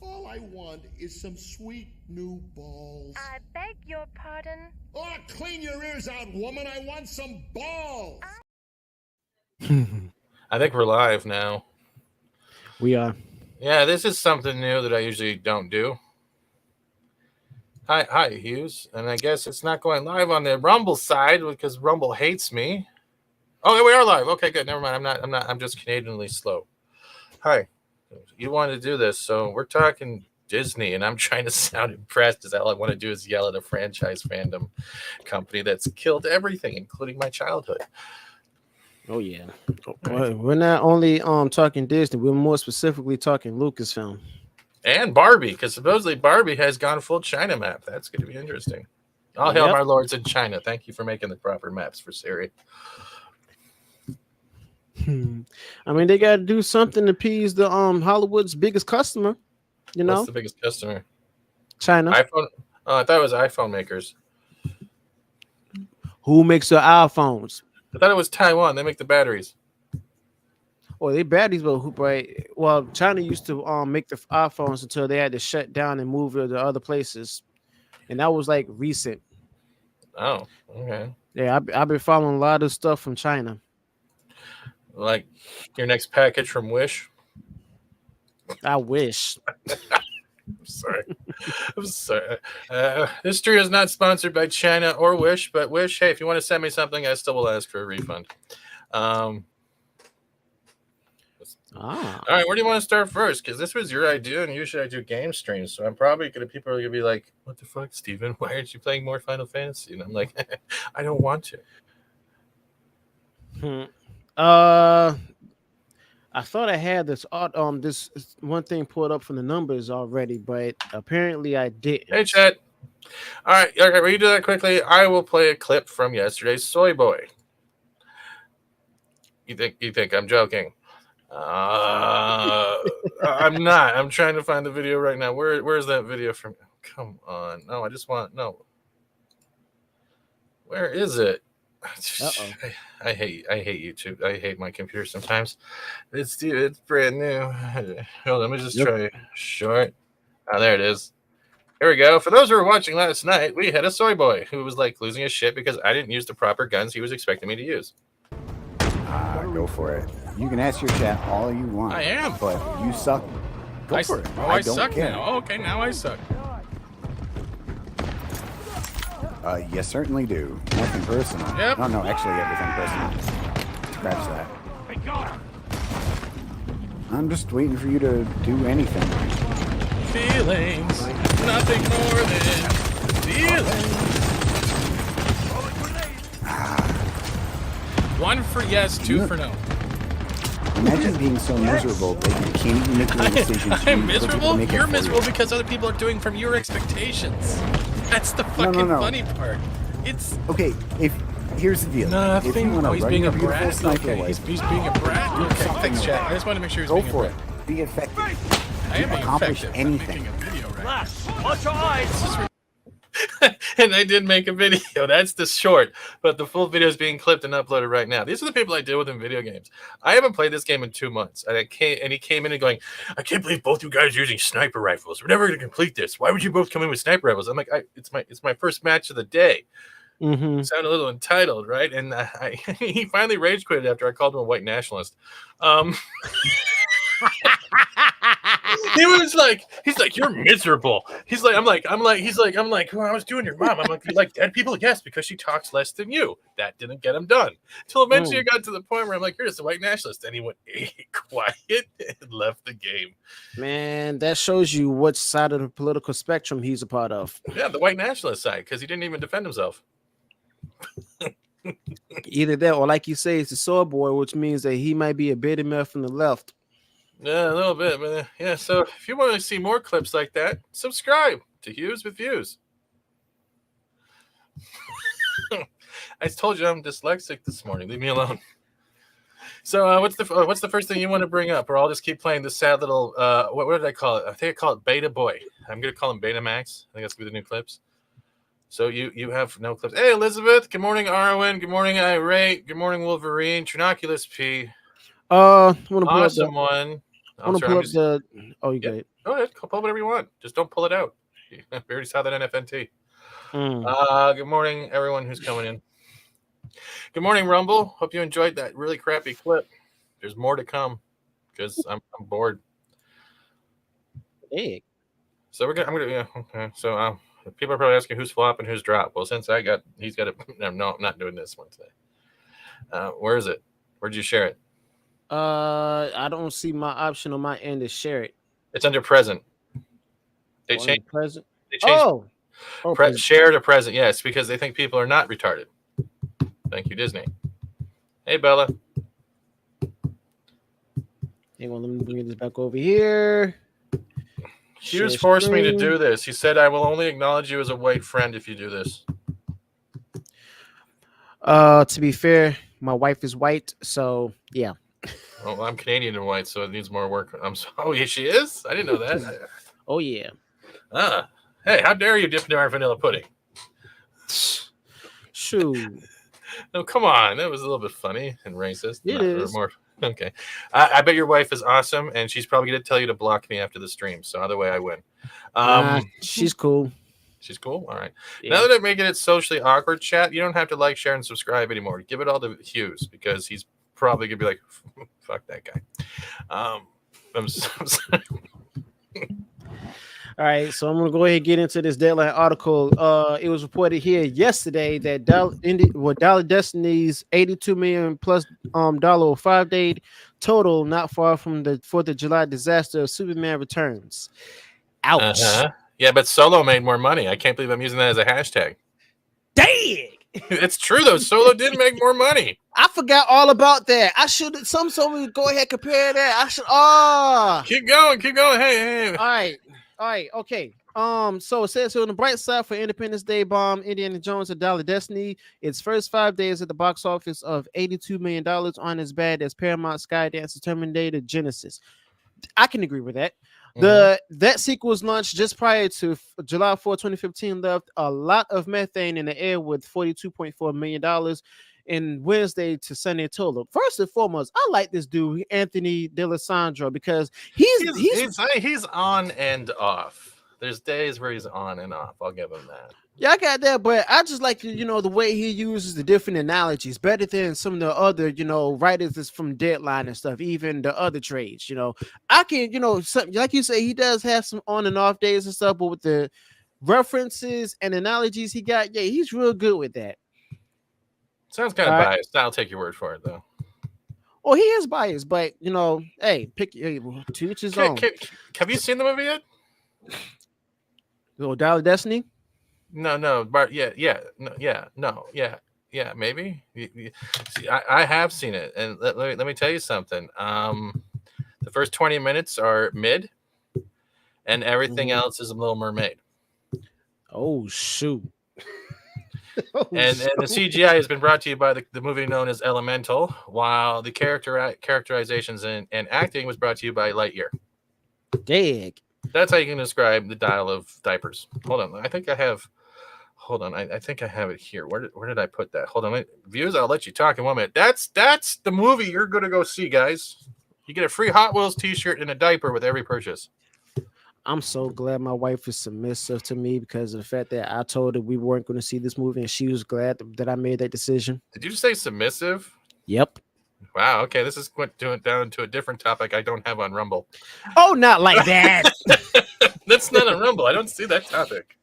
All I want is some sweet new balls. I beg your pardon? Oh, clean your ears out, woman. I want some balls. I think we're live now. We are. Yeah, this is something new that I usually don't do. Hi, Hughes. And I guess it's not going live on the Rumble side because Rumble hates me. Oh, we are live. Okay, good. Never mind. I'm just Canadianly slow. Hi. You wanted to do this, so we're talking Disney, and I'm trying to sound impressed because all I want to do is yell at a franchise fandom company that's killed everything, including my childhood. Oh yeah. Right. We're not only talking Disney, we're more specifically talking Lucasfilm. And Barbie, because supposedly Barbie has gone full China map. That's going to be interesting. All hail my lords in China. Thank you for making the proper maps for Siri. I mean, they got to do something to appease the Hollywood's biggest customer. You know, what's the biggest customer? China. iPhone. Oh, I thought it was iPhone makers. Who makes the iPhones? I thought it was Taiwan. They make the batteries. Well, they batteries, but right? Well, China used to make the iPhones until they had to shut down and move to other places, and that was like recent. Oh, okay. Yeah, I've been following a lot of stuff from China. Like your next package from Wish. I wish. I'm sorry. I'm sorry. This stream is not sponsored by China or Wish, but Wish, hey, if you want to send me something, I still will ask for a refund. All right, where do you want to start first? Because this was your idea, and usually I do game streams, so I'm probably people are gonna be like, "What the fuck, Steven? Why aren't you playing more Final Fantasy?" And I'm like, I don't want to. I thought I had this this one thing pulled up from the numbers already, but apparently I didn't. Hey, chat. All right, will you do that quickly? I will play a clip from yesterday's Soy Boy. You think I'm joking? I'm not. I'm trying to find the video right now. Where's that video from? Come on. No, I just want no. Where is it? I hate YouTube. I hate my computer sometimes. It's brand new. Hold on, let me just try short. Oh, there it is. Here we go. For those who were watching last night, we had a soy boy who was like losing his shit because I didn't use the proper guns he was expecting me to use. Go for it. You can ask your chat all you want. I am. But you suck. Go for it. Oh, I don't suck care. now. Oh, okay, now I suck. You certainly do. Nothing personal. Yep. No, actually everything personal. Scratch that. I'm just waiting for you to do anything. Feelings. Nothing more than feelings. One for yes, two for no. Imagine being so miserable that you can't even make your decisions. I'm miserable? You're miserable because other people are doing from your expectations. That's the fucking funny part. It's okay. Here's the deal. Nothing. If you want to he's run being your a beautiful brat. sniper Okay, he's being a brat. Okay, thanks, chat. I just want to make sure he's being a brat. Go for it. Be effective. I am being accomplish effective. anything. I'm making a video right now. Watch your eyes. And I did make a video. That's the short, but the full video is being clipped and uploaded right now. These are the people I deal with in video games. I haven't played this game in 2 months, and he came in and going, "I can't believe both you guys are using sniper rifles. We're never going to complete this. Why would you both come in with sniper rifles?" I'm like, it's my first match of the day. Mm-hmm. Sound a little entitled, right? And he finally rage quitted after I called him a white nationalist. He was like, he's like, "You're miserable." He's like, I'm like, well, I was doing your mom. I'm like, "You like dead people?" "Yes, because she talks less than you." That didn't get him done. Till eventually it got to the point where I'm like, "You're just a white nationalist." And he went quiet and left the game. Man, that shows you what side of the political spectrum he's a part of. Yeah, the white nationalist side, because he didn't even defend himself. Either that, or like you say, it's a soy boy, which means that he might be a beta male from the left. Yeah, a little bit, but yeah. So if you want to see more clips like that, subscribe to Hughes with Views. I told you I'm dyslexic this morning. Leave me alone. So what's the first thing you want to bring up, or I'll just keep playing this sad little what did I call it? I think I call it Beta Boy. I'm gonna call him Beta Max. I think that's gonna be the new clips. So you have no clips. Hey Elizabeth, good morning Arwen, good morning Irate, good morning Wolverine, Trinoculus P. I want to awesome one. I want to pull up the. Oh, you Yeah. got it. Go ahead, pull whatever you want. Just don't pull it out. We already saw that NFNT. Good morning, everyone who's coming in. Good morning, Rumble. Hope you enjoyed that really crappy clip. There's more to come because I'm bored. Hey. So I'm gonna yeah. Okay. So people are probably asking who's flop and who's drop. Well, since he's got it. No, I'm not doing this one today. Where is it? Where'd you share it? I don't see my option on my end to share it. It's under present. They On changed. present. They changed. Share to present. Yes, because they think people are not retarded. Thank you, Disney. Hey, Bella. Hang on, let me bring this back over here. Hughes forced me to do this. He said, I will only acknowledge you as a white friend if you do this. To be fair, my wife is white, so yeah. Well, I'm Canadian and white, so it needs more work. Oh, yeah, she is? I didn't know that. Oh, yeah. Hey, how dare you dip into our vanilla pudding? Shoot. No, come on. That was a little bit funny and racist. It is. More. Okay. I bet your wife is awesome, and she's probably going to tell you to block me after the stream. So either way, I win. She's cool. She's cool? All right. Yeah. Now that I'm making it socially awkward, chat, you don't have to like, share, and subscribe anymore. Give it all to Hughes because he's probably going to be like, fuck that guy. I'm sorry. All right, so I'm gonna go ahead and get into this deadline article. It was reported here yesterday that Dollar Destiny's $82 million plus dollar 5-day total, not far from the 4th of July disaster of Superman Returns. Ouch. Yeah, but Solo made more money. I can't believe I'm using that as a hashtag. Dang. It's true though. Solo did make more money. I forgot all about that. I should we go ahead and compare that. I should keep going. Hey. All right, okay. So it says here on the bright side for Independence Day bomb, Indiana Jones and Dollar Destiny, its first 5 days at the box office of $82 million on as bad as Paramount Skydance's Terminator Genesis. I can agree with that. That sequel's launched just prior to July 4, 2015, left a lot of methane in the air with $42.4 million in Wednesday to Sunday total. First and foremost, I like this dude, Anthony D'Alessandro, because he's on and off. There's days where he's on and off. I'll give him that. Yeah, I got that, but I just like, the way he uses the different analogies better than some of the other, writers that's from Deadline and stuff, even the other trades, I can, something like you say, he does have some on and off days and stuff, but with the references and analogies he got, yeah, he's real good with that. Sounds kind of biased. I'll take your word for it, though. Oh, he is biased, but hey, pick to each his own. Have you seen the movie yet? Oh, Dollar Destiny? No, but maybe. See, I have seen it, and let me tell you something. The first 20 minutes are mid, and everything else is a Little Mermaid. Oh shoot. And the CGI has been brought to you by the movie known as Elemental, while the characterizations and acting was brought to you by Lightyear. Dag. That's how you can describe the dial of diapers. Hold on, I think I have it here. Where did I put that? Hold on, views. I'll let you talk in 1 minute. That's the movie you're gonna go see, guys. You get a free Hot Wheels T-shirt and a diaper with every purchase. I'm so glad my wife is submissive to me because of the fact that I told her we weren't going to see this movie, and she was glad that I made that decision. Did you say submissive? Yep. Wow. Okay, this is going down to a different topic I don't have on Rumble. Oh, not like that. That's not a Rumble. I don't see that topic.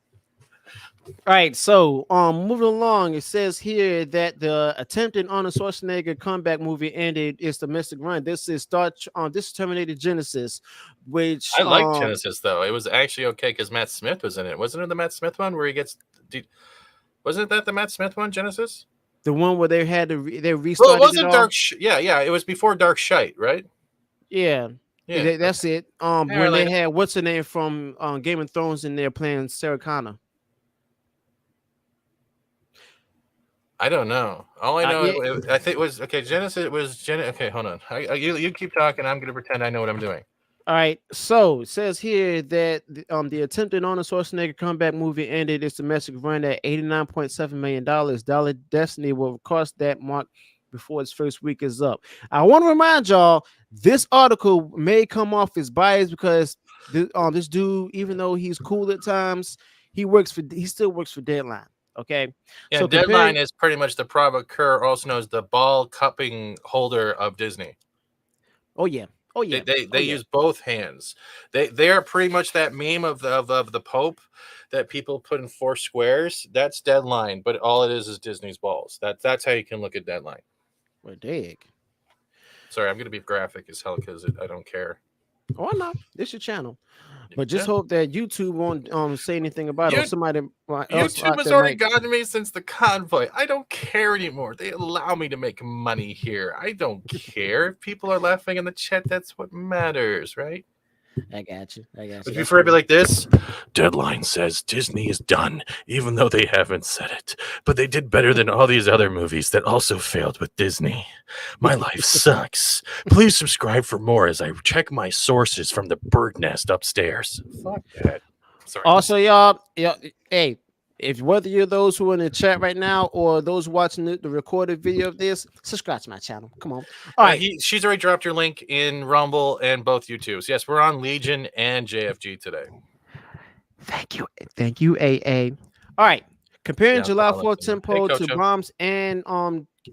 All right, so moving along, it says here that the attempted Arnold Schwarzenegger comeback movie ended its domestic run. This is Terminator Genesis, which I like Genesis though. It was actually okay because Matt Smith was in it. Wasn't it the Matt Smith one where he gets? Wasn't that the Matt Smith one, Genesis? The one where they had to they restarted. Well, it wasn't Dark. Yeah. It was before Dark Shite, right? Yeah. That's it. When they had what's her name from Game of Thrones in there playing Sarah Connor. I don't know. All I know, I think it was okay. Genesis. It was Okay, hold on. You keep talking. I'm going to pretend I know what I'm doing. All right. So it says here that the attempted Arnold Schwarzenegger comeback movie ended its domestic run at $89.7 million. Dollar Destiny will cost that mark before its first week is up. I want to remind y'all, this article may come off as biased because this dude, even though he's cool at times, he still works for Deadline. Okay, Yeah, so Deadline is pretty much the provocateur, also known as the ball cupping holder of Disney. Oh yeah. They use both hands. They are pretty much that meme of the Pope that people put in 4 squares. That's Deadline, but all it is Disney's balls. That's how you can look at Deadline. Well, dig. Sorry, I'm gonna be graphic as hell because I don't care. Oh no, this your channel. But just hope that YouTube won't say anything about it. Or somebody else YouTube has already gotten me since the convoy. I don't care anymore. They allow me to make money here. I don't care if people are laughing in the chat. That's what matters, right? I got you. But before I be like this, Deadline says Disney is done, even though they haven't said it. But they did better than all these other movies that also failed with Disney. My life sucks. Please subscribe for more as I check my sources from the bird nest upstairs. Fuck that. Sorry. Also, y'all, hey, if whether you're those who are in the chat right now or those watching the recorded video of this, subscribe to my channel. Come on. All right. She's already dropped your link in Rumble and both YouTubes. Yes, we're on Legion and JFG today. Thank you, AA. All right. Comparing July 4th tempo to bombs and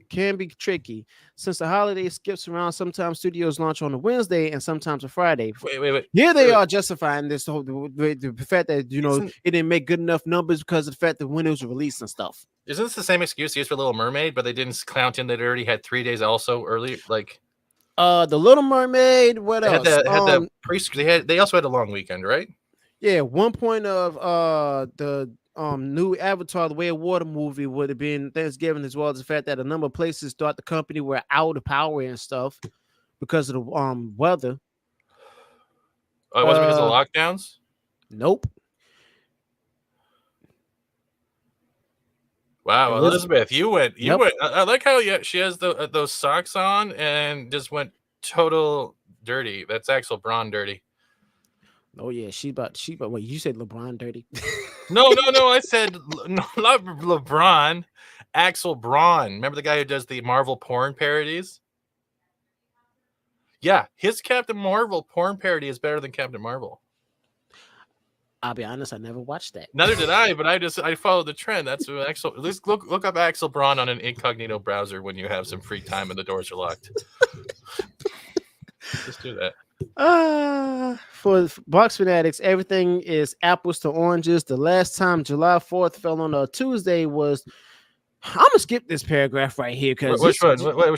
can be tricky since the holiday skips around. Sometimes studios launch on a Wednesday and sometimes a Friday. Wait. Here they are justifying this whole the fact that it didn't make good enough numbers because of the fact that when it was released and stuff. Isn't this the same excuse used for Little Mermaid, but they didn't count in that it already had 3 days also early? Like the Little Mermaid. What else? They also had a long weekend, right? Yeah, one point of the new Avatar, the Way of Water movie would have been Thanksgiving, as well as the fact that a number of places throughout the company were out of power and stuff because of the weather. Oh, it wasn't because of lockdowns? Nope. Wow, Elizabeth, you went. I like how she has those socks on and just went total dirty. That's Axel Braun dirty. Oh yeah, she about wait, you said LeBron dirty. No, I said not LeBron, Axel Braun. Remember the guy who does the Marvel porn parodies? Yeah, his Captain Marvel porn parody is better than Captain Marvel. I'll be honest, I never watched that. Neither did I, but I followed the trend. That's Axel. At least look up Axel Braun on an incognito browser when you have some free time and the doors are locked. Just do that. For box fanatics, everything is apples to oranges. The last time July 4th fell on a Tuesday was. I'm gonna skip this paragraph right here because which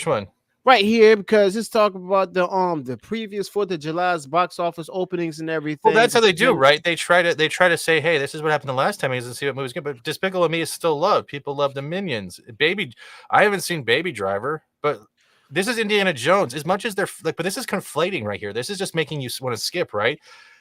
one? Right here because it's talking about the previous 4th of July's box office openings and everything. Well, that's how they do, right? They try to say, hey, this is what happened the last time, and see what movie's good. But Despicable Me is still loved. People love the Minions. I haven't seen Baby Driver, but this is Indiana Jones. As much as they're like, but this is conflating right here. This is just making you want to skip, right?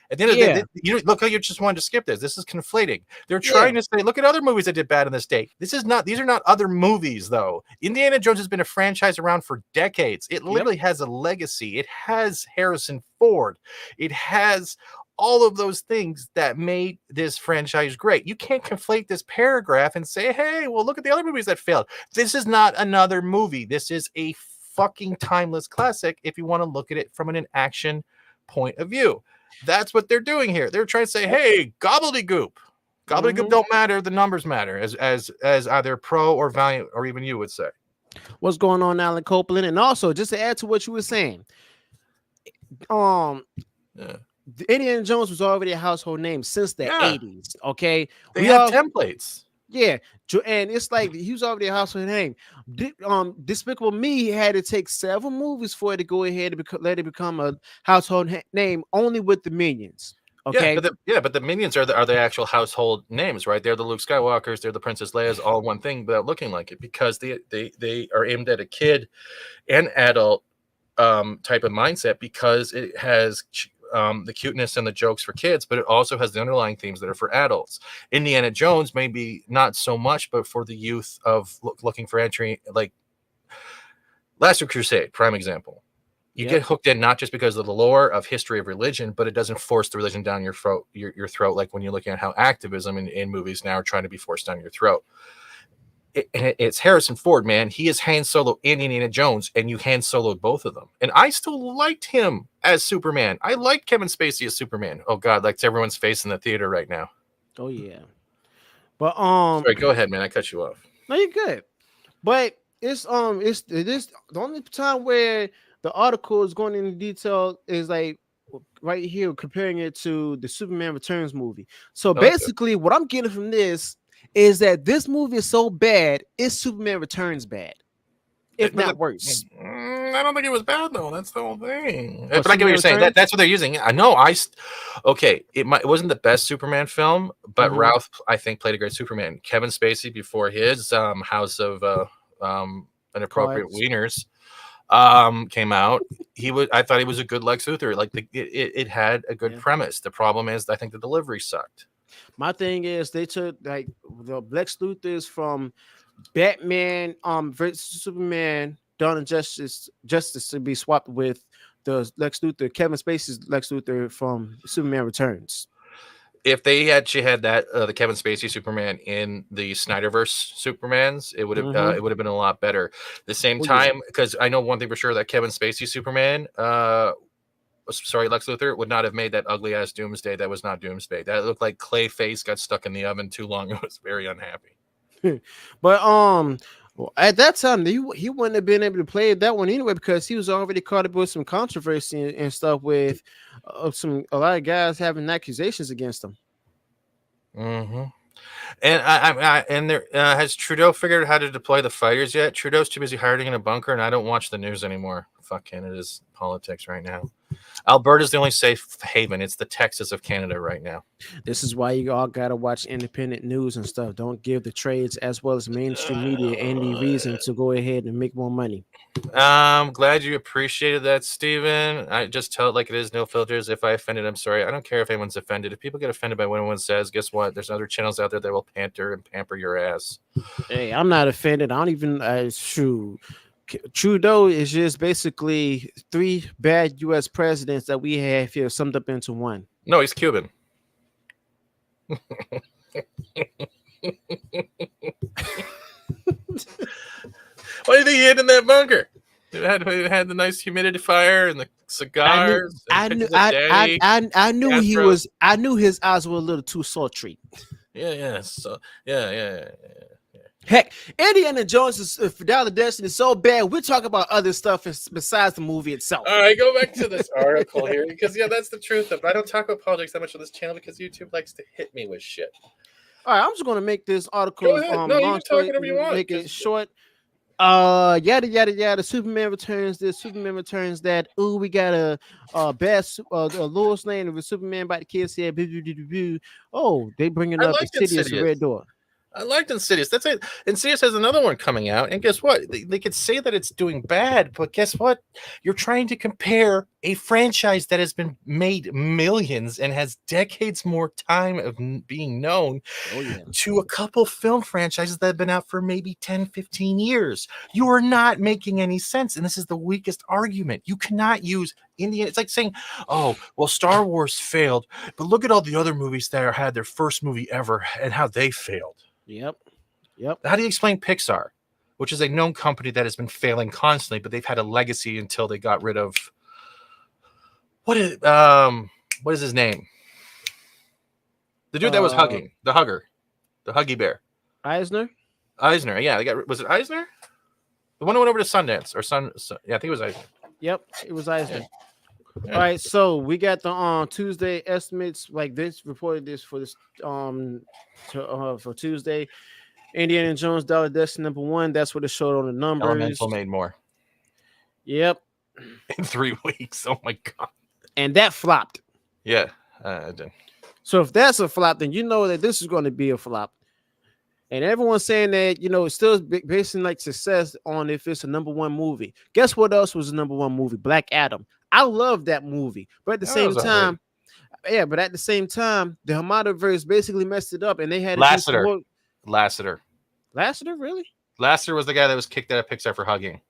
At the end of the day, look how you just wanted to skip this. This is conflating. They're trying to say, look at other movies that did bad in this day. These are not other movies, though. Indiana Jones has been a franchise around for decades. It literally has a legacy. It has Harrison Ford. It has all of those things that made this franchise great. You can't conflate this paragraph and say, hey, well, look at the other movies that failed. This is not another movie. This is a fucking timeless classic if you want to look at it from an action point of view. That's what they're doing here. They're trying to say, hey, gobbledygook. Gobbledygook don't matter. The numbers matter, as either Pro or Valiant or even you would say. What's going on, Alan Copeland? And also, just to add to what you were saying, Indiana Jones was already a household name since the 80s. Okay, they have templates. Yeah, and it's like he was already a household name. Despicable Me had to take several movies for it to go ahead and let it become a household name only with the Minions. Okay, but the Minions are the actual household names, right? They're the Luke Skywalkers, they're the Princess Leia's, all one thing without looking like it, because they are aimed at a kid and adult type of mindset, because it has the cuteness and the jokes for kids, but it also has the underlying themes that are for adults. Indiana Jones maybe not so much, but for the youth of looking for entry, like Last Crusade, prime example. You get hooked in not just because of the lore of history of religion, but it doesn't force the religion down your throat, like when you're looking at how activism in movies now are trying to be forced down your throat. it's Harrison Ford, man. He is Han Solo and Indiana Jones, and you Han Soloed both of them. And I still liked him as Superman. I liked Kevin Spacey as Superman. Oh God, like everyone's face in the theater right now. Oh yeah. But Sorry, go ahead, man. I cut you off. No, you're good. But it's the only time where the article is going into detail is like right here comparing it to the Superman Returns movie. So basically, what I'm getting from this is that this movie is so bad, it's Superman Returns bad, if not worse. I don't think it was bad though. That's the whole thing. But I get what you're saying. That's what they're using. I know. Okay. It wasn't the best Superman film, but Ralph, I think, played a great Superman. Kevin Spacey before his House of Inappropriate Wieners came out. I thought he was a good Lex Luthor. Like it had a good premise. The problem is, I think the delivery sucked. My thing is they took like the Lex Luthors from Batman versus Superman, Dawn of Justice to be swapped with the Lex Luthor, Kevin Spacey's Lex Luthor from Superman Returns. If they actually had that the Kevin Spacey Superman in the Snyderverse Supermans, it would have been a lot better. The same time, because I know one thing for sure, that Kevin Spacey Superman, Lex Luthor would not have made that ugly ass Doomsday. That was not Doomsday. That looked like Clayface got stuck in the oven too long. It was very unhappy. But at that time he wouldn't have been able to play that one anyway, because he was already caught up with some controversy and stuff with a lot of guys having accusations against him. And has Trudeau figured out how to deploy the fighters yet? Trudeau's too busy hiding in a bunker, and I don't watch the news anymore. Fuck Canada's politics right now. Alberta's the only safe haven. It's the Texas of Canada right now. This is why you all gotta watch independent news and stuff. Don't give the trades as well as mainstream media any reason to go ahead and make more money. I'm glad you appreciated that, Steven. I just tell it like it is, no filters. If I offended, I'm sorry. I don't care if anyone's offended. If people get offended by what anyone says, guess what? There's other channels out there that will panter and pamper your ass. Hey, I'm not offended. I don't even shoot. Trudeau is just basically 3 bad U.S. presidents that we have here summed up into one. No, he's Cuban. What do you think he had in that bunker? It had the nice humidifier and the cigars. I knew his eyes were a little too sultry. Yeah. So yeah. Heck, Indiana Jones' Fidelity Destiny is so bad. We're talking about other stuff besides the movie itself. All right, go back to this article here, because that's the truth. I don't talk about politics that much on this channel because YouTube likes to hit me with shit. All right, I'm just going to make this article. Go ahead. No, you can talk whatever you want. Make it short. Yada yada yada. Superman returns this. Superman returns that. Ooh, we got a best Lois Lane of a Superman by the kids here. Oh, they bringing up Insidious Red Door. I liked Insidious. That's it. Insidious has another one coming out, and guess what? They could say that it's doing bad, but guess what? You're trying to compare a franchise that has been made millions and has decades more time of being known to a couple film franchises that have been out for maybe 10, 15 years. You are not making any sense, and this is the weakest argument. You cannot use Indiana. It's like saying, oh, well, Star Wars failed, but look at all the other movies that had their first movie ever and how they failed. Yep. How do you explain Pixar, which is a known company that has been failing constantly, but they've had a legacy until they got rid of what is his name? The dude that was hugging, the Huggy Bear. Eisner, yeah. Was it Eisner? The one who went over to Sundance yeah, I think it was Eisner. Yep, it was Eisner. Yeah. All right, so we got the Tuesday estimates. Like this, reported this for this for Tuesday. Indiana Jones Dollar Destiny #1. That's what it showed on the numbers. Elemental made more. Yep. In 3 weeks. Oh my god. And that flopped. Yeah, I did. So if that's a flop, then you know that this is going to be a flop. And everyone's saying that, it's still basing like success on if it's a #1 movie. Guess what else was a #1 movie? Black Adam. I love that movie. But at the same time, the Hamadaverse basically messed it up, and they had Lasseter. Lasseter, really? Lasseter was the guy that was kicked out of Pixar for hugging.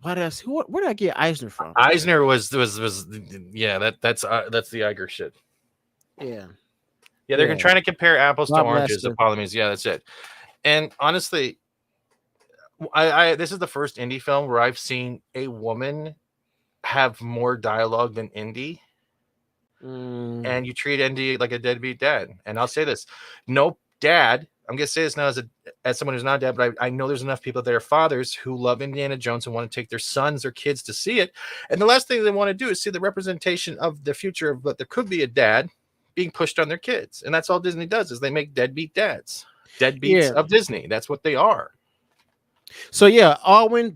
Where did I get Eisner from? Eisner was that's the Iger shit. Yeah. Yeah, they're trying to compare apples to oranges. The problem is, that's it. And honestly, This is the first indie film where I've seen a woman have more dialogue than Indy, and you treat Indy like a deadbeat dad. And I'll say this: no dad. I'm gonna say this now as someone who's not a dad, but I know there's enough people that are fathers who love Indiana Jones and want to take their sons or kids to see it. And the last thing they want to do is see the representation of the future of what there could be a dad being pushed on their kids. And that's all Disney does is they make deadbeat dads, deadbeats of Disney. That's what they are. So yeah, John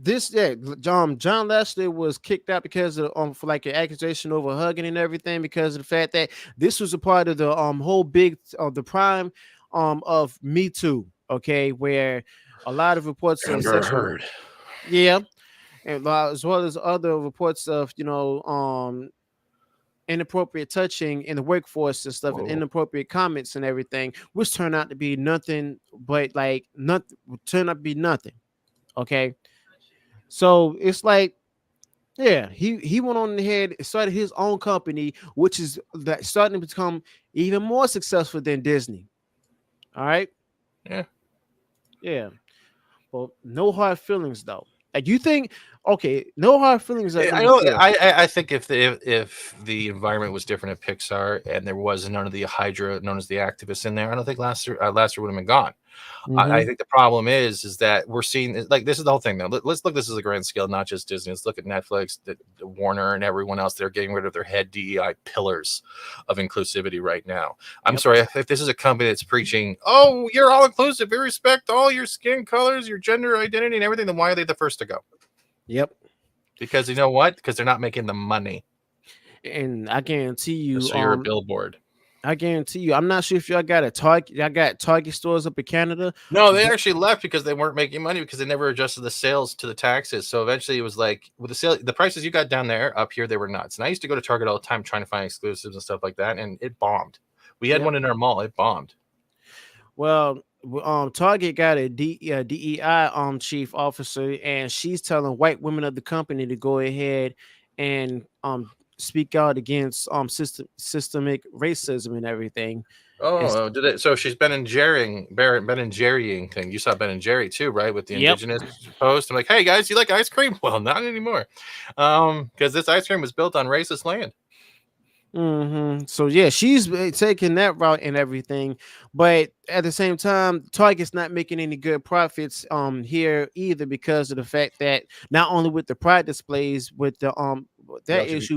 Lasseter was kicked out because of for like an accusation over hugging and everything because of the fact that this was a part of the whole big the prime of Me Too, okay, where a lot of reports of sexual, and as well as other reports of inappropriate touching in the workforce and stuff, and inappropriate comments and everything, which turned out to be nothing but nothing. Okay, so it's like, he went on ahead and started his own company, which is starting to become even more successful than Disney. All right. Yeah. Well, no hard feelings though. Like you think, okay, no hard feelings. I think if the environment was different at Pixar and there was none of the Hydra known as the activists in there, I don't think Lasseter would have been gone. I think the problem is that we're seeing like this is the whole thing. Now let's look. This is a grand scale, not just Disney. Let's look at Netflix, the Warner, and everyone else. They're getting rid of their head DEI pillars of inclusivity right now. I'm sorry if this is a company that's preaching, oh, you're all inclusive, we respect all your skin colors, your gender identity, and everything. Then why are they the first to go? Yep. Because you know what? Because they're not making the money. And I guarantee you, so you're a billboard. I guarantee you, I'm not sure if y'all got a Target. Y'all got Target stores up in Canada. No, they actually left because they weren't making money because they never adjusted the sales to the taxes. So eventually, it was like with the prices you got down there, up here they were nuts. And I used to go to Target all the time trying to find exclusives and stuff like that, and it bombed. We had one in our mall, it bombed. Well, Target got a DEI chief officer, and she's telling white women of the company to go ahead and speak out against systemic racism and everything. Oh, did it? So she's Ben and Jerrying thing. You saw Ben and Jerry too, right? With the indigenous post. I'm like, hey guys, you like ice cream? Well, not anymore, because this ice cream was built on racist land. So yeah, she's taking that route and everything, but at the same time, Target's not making any good profits here either because of the fact that not only with the pride displays with the that issue,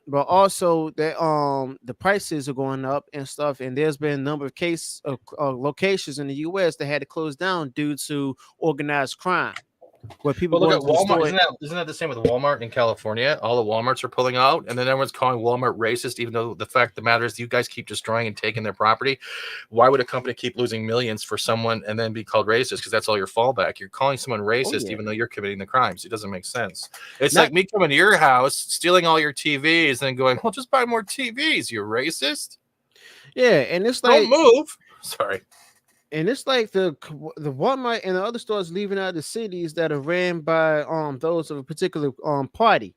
but also that the prices are going up and stuff, and there's been a number of locations in the U.S. that had to close down due to organized crime. Where people look at Walmart, isn't that the same with Walmart in California? All the Walmarts are pulling out, and then everyone's calling Walmart racist, even though the fact of the matter is you guys keep destroying and taking their property. Why would a company keep losing millions for someone and then be called racist? Because that's all your fallback. You're calling someone racist even though you're committing the crimes. It doesn't make sense. It's like me coming to your house, stealing all your TVs, and then going, well, just buy more TVs. You're racist. Yeah, and it's like, don't move. Sorry. And it's like the Walmart and the other stores leaving out the cities that are ran by those of a particular party,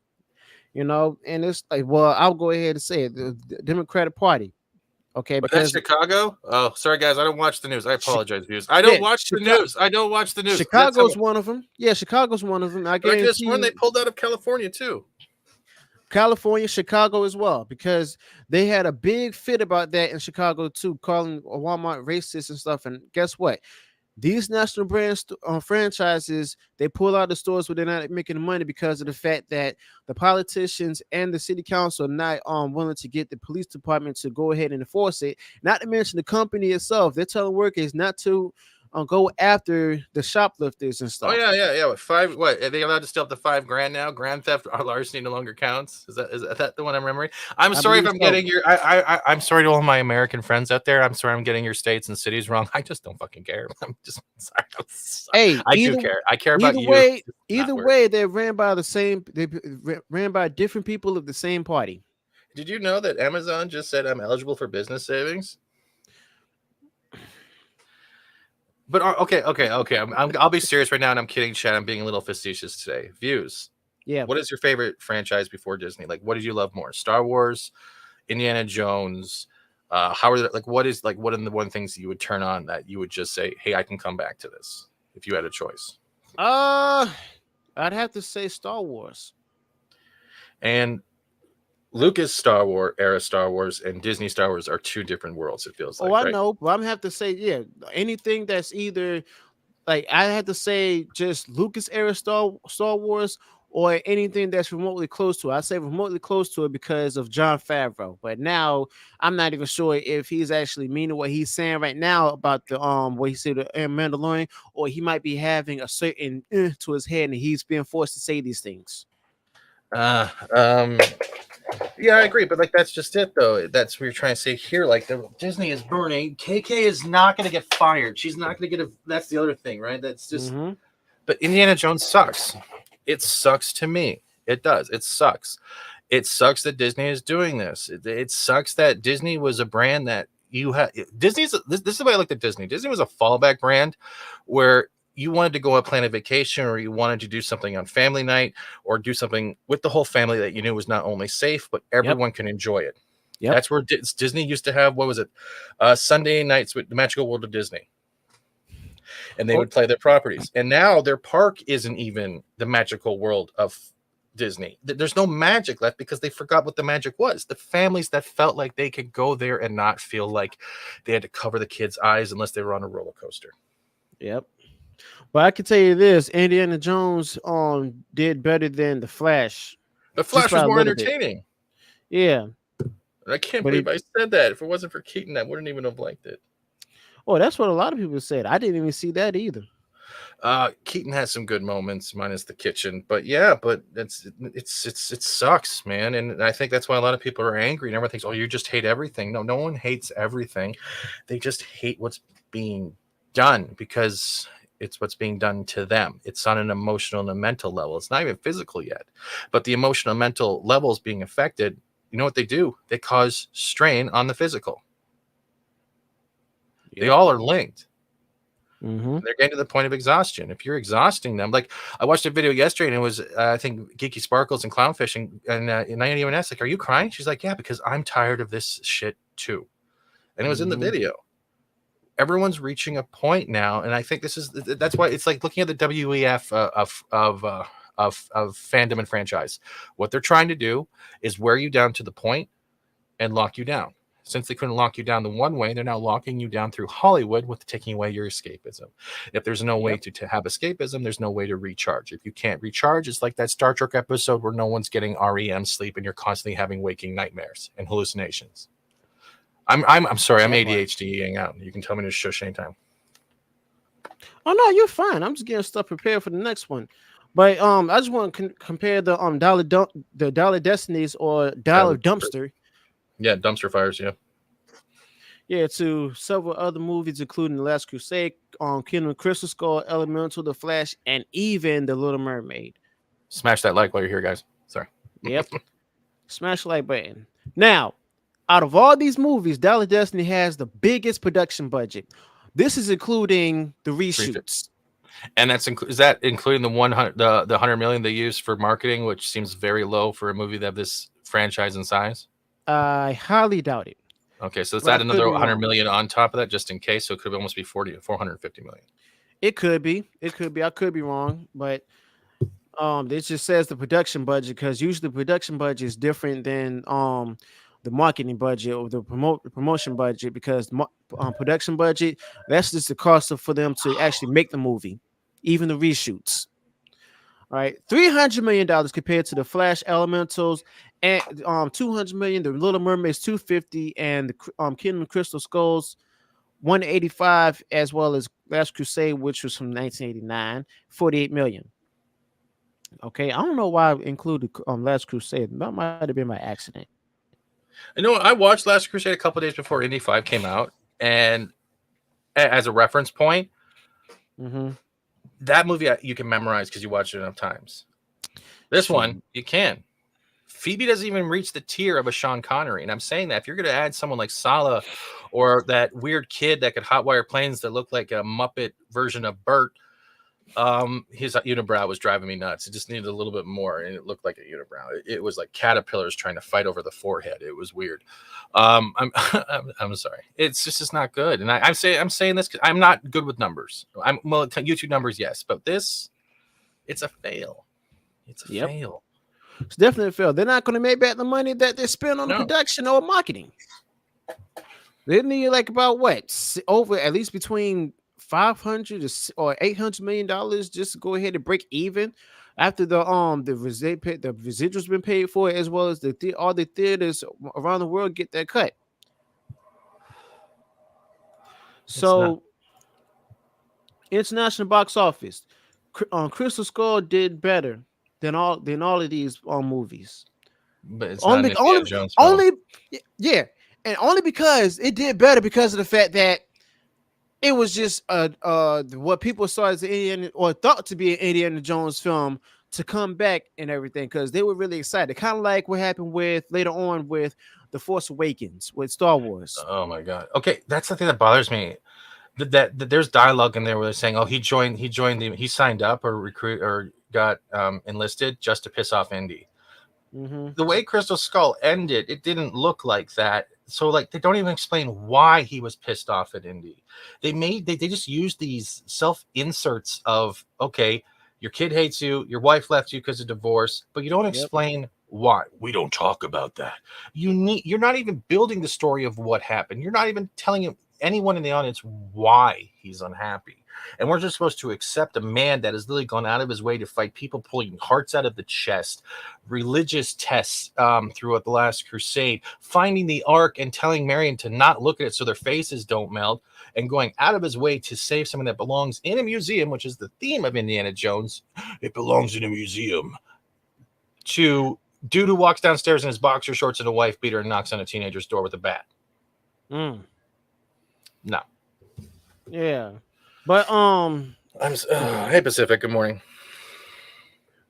and it's like, well, I'll go ahead and say it, the Democratic Party. Okay, but that's Chicago. Oh, sorry guys, I don't watch the news. I apologize, viewers. I don't watch the news. I don't watch the news. Chicago's one of them. Yeah, Chicago's one of them. I guess when they pulled out of California too. California, Chicago as well, because they had a big fit about that in Chicago too, calling Walmart racist and stuff. And guess what? These national brand franchises, they pull out the stores where they're not making the money because of the fact that the politicians and the city council are not willing to get the police department to go ahead and enforce it. Not to mention the company itself. They're telling workers not to go after the shoplifters and stuff. Oh yeah. What are they allowed to steal up to $5,000 now? Grand theft or larceny no longer counts. Is that the one I'm remembering? I'm sorry if I'm getting your. I'm sorry to all my American friends out there. I'm sorry I'm getting your states and cities wrong. I just don't fucking care. I'm just sorry. Hey, I do care. I care about you. Either way, they're ran by the same. They ran by different people of the same party. Did you know that Amazon just said I'm eligible for business savings? But okay. I'll be serious right now, and I'm kidding, Chad. I'm being a little facetious today. Views. Yeah. What is your favorite franchise before Disney? Like, what did you love more? Star Wars, Indiana Jones. How are what are the one things that you would turn on that you would just say, hey, I can come back to this if you had a choice? I'd have to say Star Wars. And Lucas Star Wars era Star Wars and Disney Star Wars are two different worlds. It feels Oh, like, I right? know, but I'm gonna have to say, yeah, anything that's either like I had to say just Lucas era Star Wars or anything that's remotely close to it. I say remotely close to it because of John Favreau. But now I'm not even sure if he's actually meaning what he's saying right now about the what he said to Mandalorian, or he might be having a certain to his head and he's being forced to say these things. Uh, um, yeah, I agree, but like that's just it, though. That's what you're trying to say here. Like the Disney is burning. KK is not going to get fired. She's not going to get a. That's the other thing, right? That's just. Mm-hmm. But Indiana Jones sucks. It sucks to me. It does. It sucks. It sucks that Disney is doing this. It sucks that Disney was a brand that you had. Disney's. This is the way I looked at Disney. Disney was a fallback brand, where you wanted to go on plan a vacation, or you wanted to do something on family night, or do something with the whole family that you knew was not only safe but everyone can enjoy it. Yep. That's where Disney used to have, what was it, Sunday nights with the Magical World of Disney, and they would play their properties. And now their park isn't even the Magical World of Disney. There's no magic left because they forgot what the magic was. The families that felt like they could go there and not feel like they had to cover the kids' eyes unless they were on a roller coaster. Yep. But I can tell you this: Indiana Jones did better than the Flash. The Flash was by a more little bit. entertaining. Yeah. I can't But believe I said that. If it wasn't for Keaton, I wouldn't even have liked it. Oh, that's what a lot of people said. I didn't even see that either. Keaton has some good moments, minus the kitchen, but yeah, but it sucks, man. And I think that's why a lot of people are angry and everyone thinks, oh, you just hate everything. No one hates everything. They just hate what's being done because it's what's being done to them. It's on an emotional and a mental level. It's not even physical yet, but the emotional and mental levels being affected. You know what they do? They cause strain on the physical. Yep. They all are linked. Mm-hmm. They're getting to the point of exhaustion. If you're exhausting them, like I watched a video yesterday and it was, I think, Geeky Sparkles and Clownfishing, and I even asked, like, are you crying? She's like, yeah, because I'm tired of this shit too. And it was in the video. Everyone's reaching a point now, and I think that's why it's like looking at the WEF of fandom and franchise. What they're trying to do is wear you down to the point and lock you down. Since they couldn't lock you down the one way, they're now locking you down through Hollywood with taking away your escapism. If there's no way to have escapism, there's no way to recharge. If you can't recharge, it's like that Star Trek episode where no one's getting REM sleep and you're constantly having waking nightmares and hallucinations. I'm sorry, I'm ADHDing out. You can tell me to shush anytime. Oh no, you're fine. I'm just getting stuff prepared for the next one. But I just want to compare the Dollar Destinies or Dollar Dumpster. Yeah, Dumpster Fires, yeah. Yeah, to several other movies, including The Last Crusade, Kingdom Crystal Skull, Elemental, The Flash, and even The Little Mermaid. Smash that like while you're here, guys. Sorry. Yep. Smash the like button. Now, out of all these movies, Dollar Destiny has the biggest production budget. This is including the reshoots. And is that including the 100 million they used for marketing, which seems very low for a movie that have this franchise and size? I highly doubt it. Okay, so let's add another 100 million on top of that just in case. So it could almost be 450 million. It could be. I could be wrong, but it just says the production budget because usually the production budget is different than the marketing budget or the promotion budget, because production budget, that's just the cost for them to actually make the movie, even the reshoots. All right, $300 million compared to the Flash, Elementals, and $200 million. The Little Mermaid's $250, and the Kingdom Crystal Skulls $185, as well as Last Crusade, which was from 1989, $48 million. Okay, I don't know why I included Last Crusade. That might have been by accident. You know, I watched Last Crusade a couple days before Indy 5 came out, and as a reference point, that movie you can memorize because you watched it enough times. This one, you can. Phoebe doesn't even reach the tier of a Sean Connery, and I'm saying that if you're going to add someone like Sala or that weird kid that could hotwire planes that look like a Muppet version of Bert, his unibrow was driving me nuts. It just needed a little bit more, and it looked like a unibrow. It was like caterpillars trying to fight over the forehead. It was weird. I'm sorry. It's just not good. And I'm saying this because I'm not good with numbers. YouTube numbers, yes, but this It's a fail. It's a Yep. fail. It's definitely a fail. They're not going to make back the money that they spent on the No. production or marketing. They need like about what over at least between 500 or 800 million dollars just to go ahead and break even after the residuals been paid for, as well as all the theaters around the world get their cut. So international box office, Crystal Skull did better than all of these movies. But it's not an Indiana Jones film. And only because it did better because of the fact that it was just what people saw as the Indiana or thought to be an Indiana Jones film to come back and everything, because they were really excited, kind of like what happened with later on with The Force Awakens with Star Wars. Oh my god. Okay, that's the thing that bothers me. That there's dialogue in there where they're saying, "Oh, he signed up or recruit or got enlisted just to piss off Indy." Mm-hmm. The way Crystal Skull ended, it didn't look like that. So like they don't even explain why he was pissed off at Indy. They just used these self inserts of, okay, your kid hates you, your wife left you because of divorce, but you don't explain why. We don't talk about that. You're not even building the story of what happened. You're not even telling anyone in the audience why he's unhappy. And we're just supposed to accept a man that has literally gone out of his way to fight people pulling hearts out of the chest, religious tests throughout the last crusade, finding the Ark and telling Marion to not look at it so their faces don't melt, and going out of his way to save someone that belongs in a museum, which is the theme of Indiana Jones. It belongs in a museum. To dude who walks downstairs in his boxer shorts and a wife beater and knocks on a teenager's door with a bat. No. Yeah. But hey Pacific, good morning.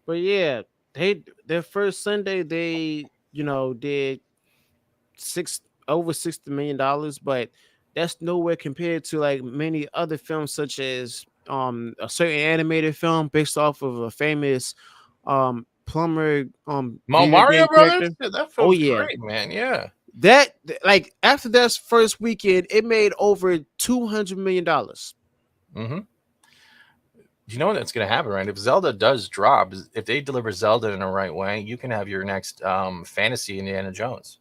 But yeah, their first Sunday they did over $60 million, but that's nowhere compared to like many other films, such as a certain animated film based off of a famous plumber Mario Brothers. Yeah, that film's great, man. Yeah. That like after that first weekend, it made over $200 million. Mm-hmm. You know that's going to happen, right? If Zelda does drop, if they deliver Zelda in the right way, you can have your next fantasy Indiana Jones.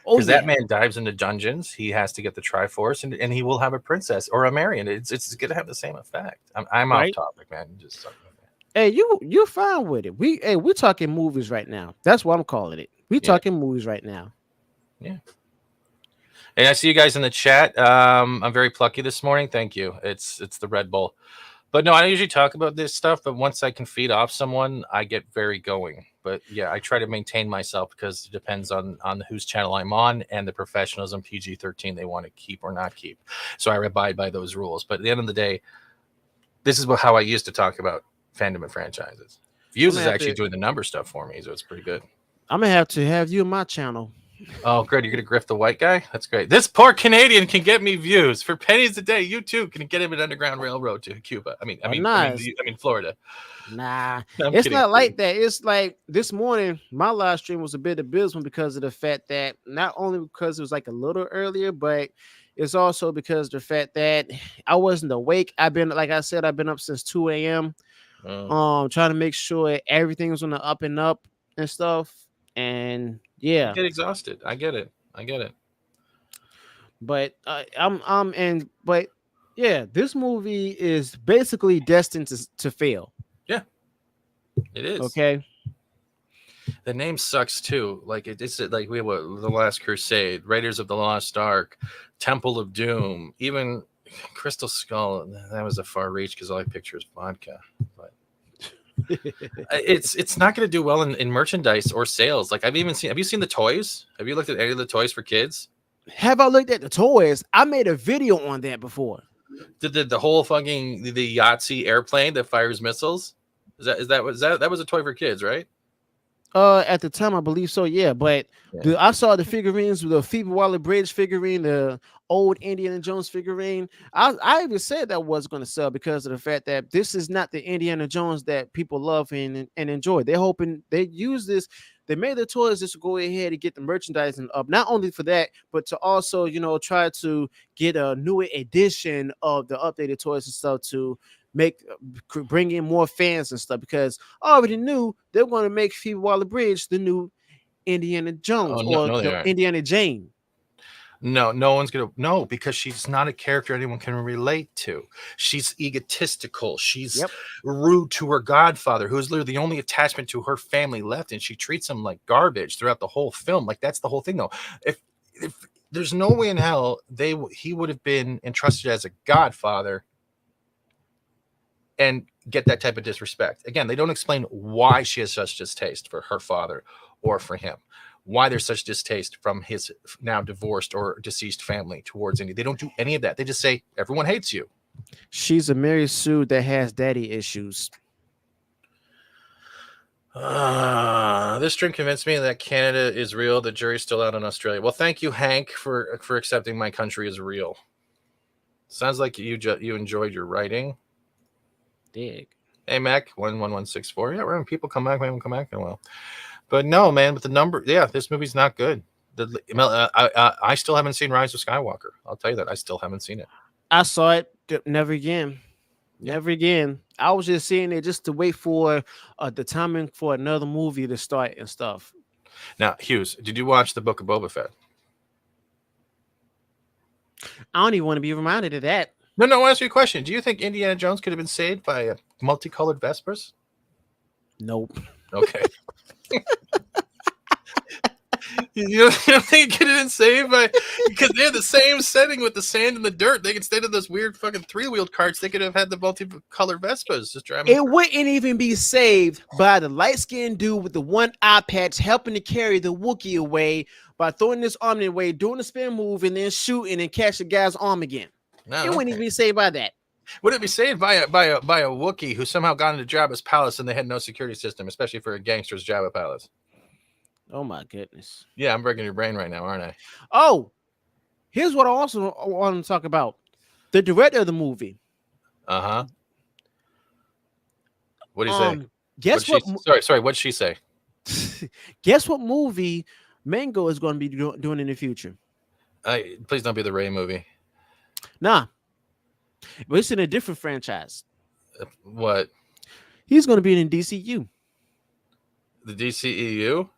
Because that man dives into dungeons, he has to get the Triforce, and he will have a princess or a Marion. It's going to have the same effect. I'm off topic, man. Just hey, you're fine with it. We're talking movies right now. That's what I'm calling it. We're talking movies right now. Yeah. And I see you guys in the chat. I'm very plucky this morning. Thank you. It's the Red Bull. But no, I don't usually talk about this stuff, but once I can feed off someone, I get very going. But yeah, I try to maintain myself because it depends on whose channel I'm on and the professionalism PG-13 they want to keep or not keep. So I abide by those rules. But at the end of the day, this is how I used to talk about fandom and franchises. Views is actually doing the number stuff for me, so it's pretty good. I'm going to have you on my channel. Oh, great. You're going to grift the white guy? That's great. This poor Canadian can get me views for pennies a day. You too can get him an underground railroad to Cuba. I mean, Florida. Nah, it's not like that. It's like this morning, my live stream was a bit abysmal because of the fact that not only because it was like a little earlier, but it's also because of the fact that I wasn't awake. I've been up since 2 a.m. Trying to make sure everything was on the up and up and stuff. And yeah, I get exhausted. I get it. But this movie is basically destined to fail. Yeah, it is. Okay. The name sucks too. Like it's like we have The Last Crusade, Raiders of the Lost Ark, Temple of Doom, even Crystal Skull. That was a far reach because all I picture is vodka. But it's not going to do well in merchandise or sales. Like have you seen the toys? Have you looked at any of the toys for kids? Have I looked at the toys? I made a video on that before. The whole fucking the Yahtzee airplane that fires missiles? That was a toy for kids, right? At the time I believe so, yeah. But I saw the figurines, the Phoebe Waller-Bridge figurine, the old Indiana Jones figurine. I even said that was going to sell because of the fact that this is not the Indiana Jones that people love and enjoy. They're hoping they use this. They made the toys just to go ahead and get the merchandising up, not only for that, but to also, try to get a newer edition of the updated toys and stuff to bring in more fans and stuff, because I already knew they were going to make Phoebe Waller-Bridge the new Indiana Jones Oh no, or no, they the aren't. Indiana Jane. No one's gonna no, because she's not a character anyone can relate to. She's egotistical. She's Yep. rude to her godfather, who is literally the only attachment to her family left, and she treats him like garbage throughout the whole film. Like that's the whole thing, though. If there's no way in hell he would have been entrusted as a godfather and get that type of disrespect. Again, they don't explain why she has such distaste for her father or for him. Why there's such distaste from his now divorced or deceased family towards Indy. They don't do any of that. They just say everyone hates you. She's a Mary Sue that has daddy issues. This stream convinced me that Canada is real. The jury's still out in Australia. Well, thank you, Hank, for accepting my country is real. Sounds like you enjoyed your writing. Dig. Hey, Mac 11164. Yeah, right. People come back. Maybe come back in a while. But no, man, with the number, yeah, this movie's not good. I still haven't seen Rise of Skywalker. I'll tell you that. I still haven't seen it. I saw it. Never again. Never again. I was just seeing it just to wait for the timing for another movie to start and stuff. Now, Hughes, did you watch the Book of Boba Fett? I don't even want to be reminded of that. No, I'll ask you a question. Do you think Indiana Jones could have been saved by multicolored Vespers? Nope. Okay. You don't think it could have been saved by, because they're the same setting with the sand and the dirt. They, instead of those weird fucking 3-wheeled carts, they could have had the multicolored Vespas just driving. It wouldn't even be saved by the light-skinned dude with the one eye patch helping to carry the Wookiee away by throwing this arm away, doing a spin move, and then shooting and catch the guy's arm again. No, it wouldn't even be saved by that. Would it be saved by a Wookiee who somehow got into Jabba's palace and they had no security system, especially for a gangster's Jabba palace? Oh my goodness. Yeah, I'm breaking your brain right now, aren't I? Oh, here's what I also want to talk about. The director of the movie. Uh-huh. What do you say? Guess what? Sorry, what'd she say? Guess what movie Mango is going to be doing in the future? Please don't be the Ray movie. Nah. But it's in a different franchise. What? He's going to be in DCU. The DCEU?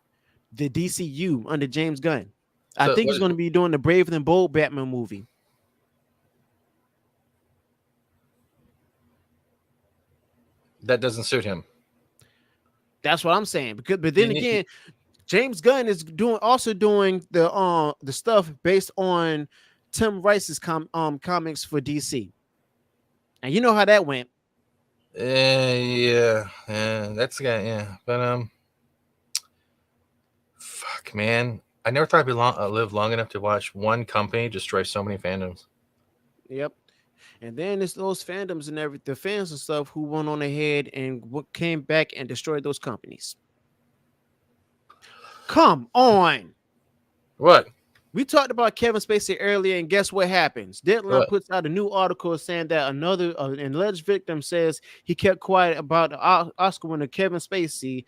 The DCU under James Gunn. I think he's going to be doing the Brave and Bold Batman movie. That doesn't suit him. That's what I'm saying. But then again, James Gunn is also doing the stuff based on Tim Rice's comics for DC. And you know how that went. Yeah, that's the guy. Yeah, but fuck, man, I never thought I'd live long enough to watch one company destroy so many fandoms. Yep. And then it's those fandoms and the fans and stuff who went on ahead and came back and destroyed those companies. Come on. What? We talked about Kevin Spacey earlier, and guess what happens? Deadline puts out a new article saying that another an alleged victim says he kept quiet about the Oscar winner Kevin Spacey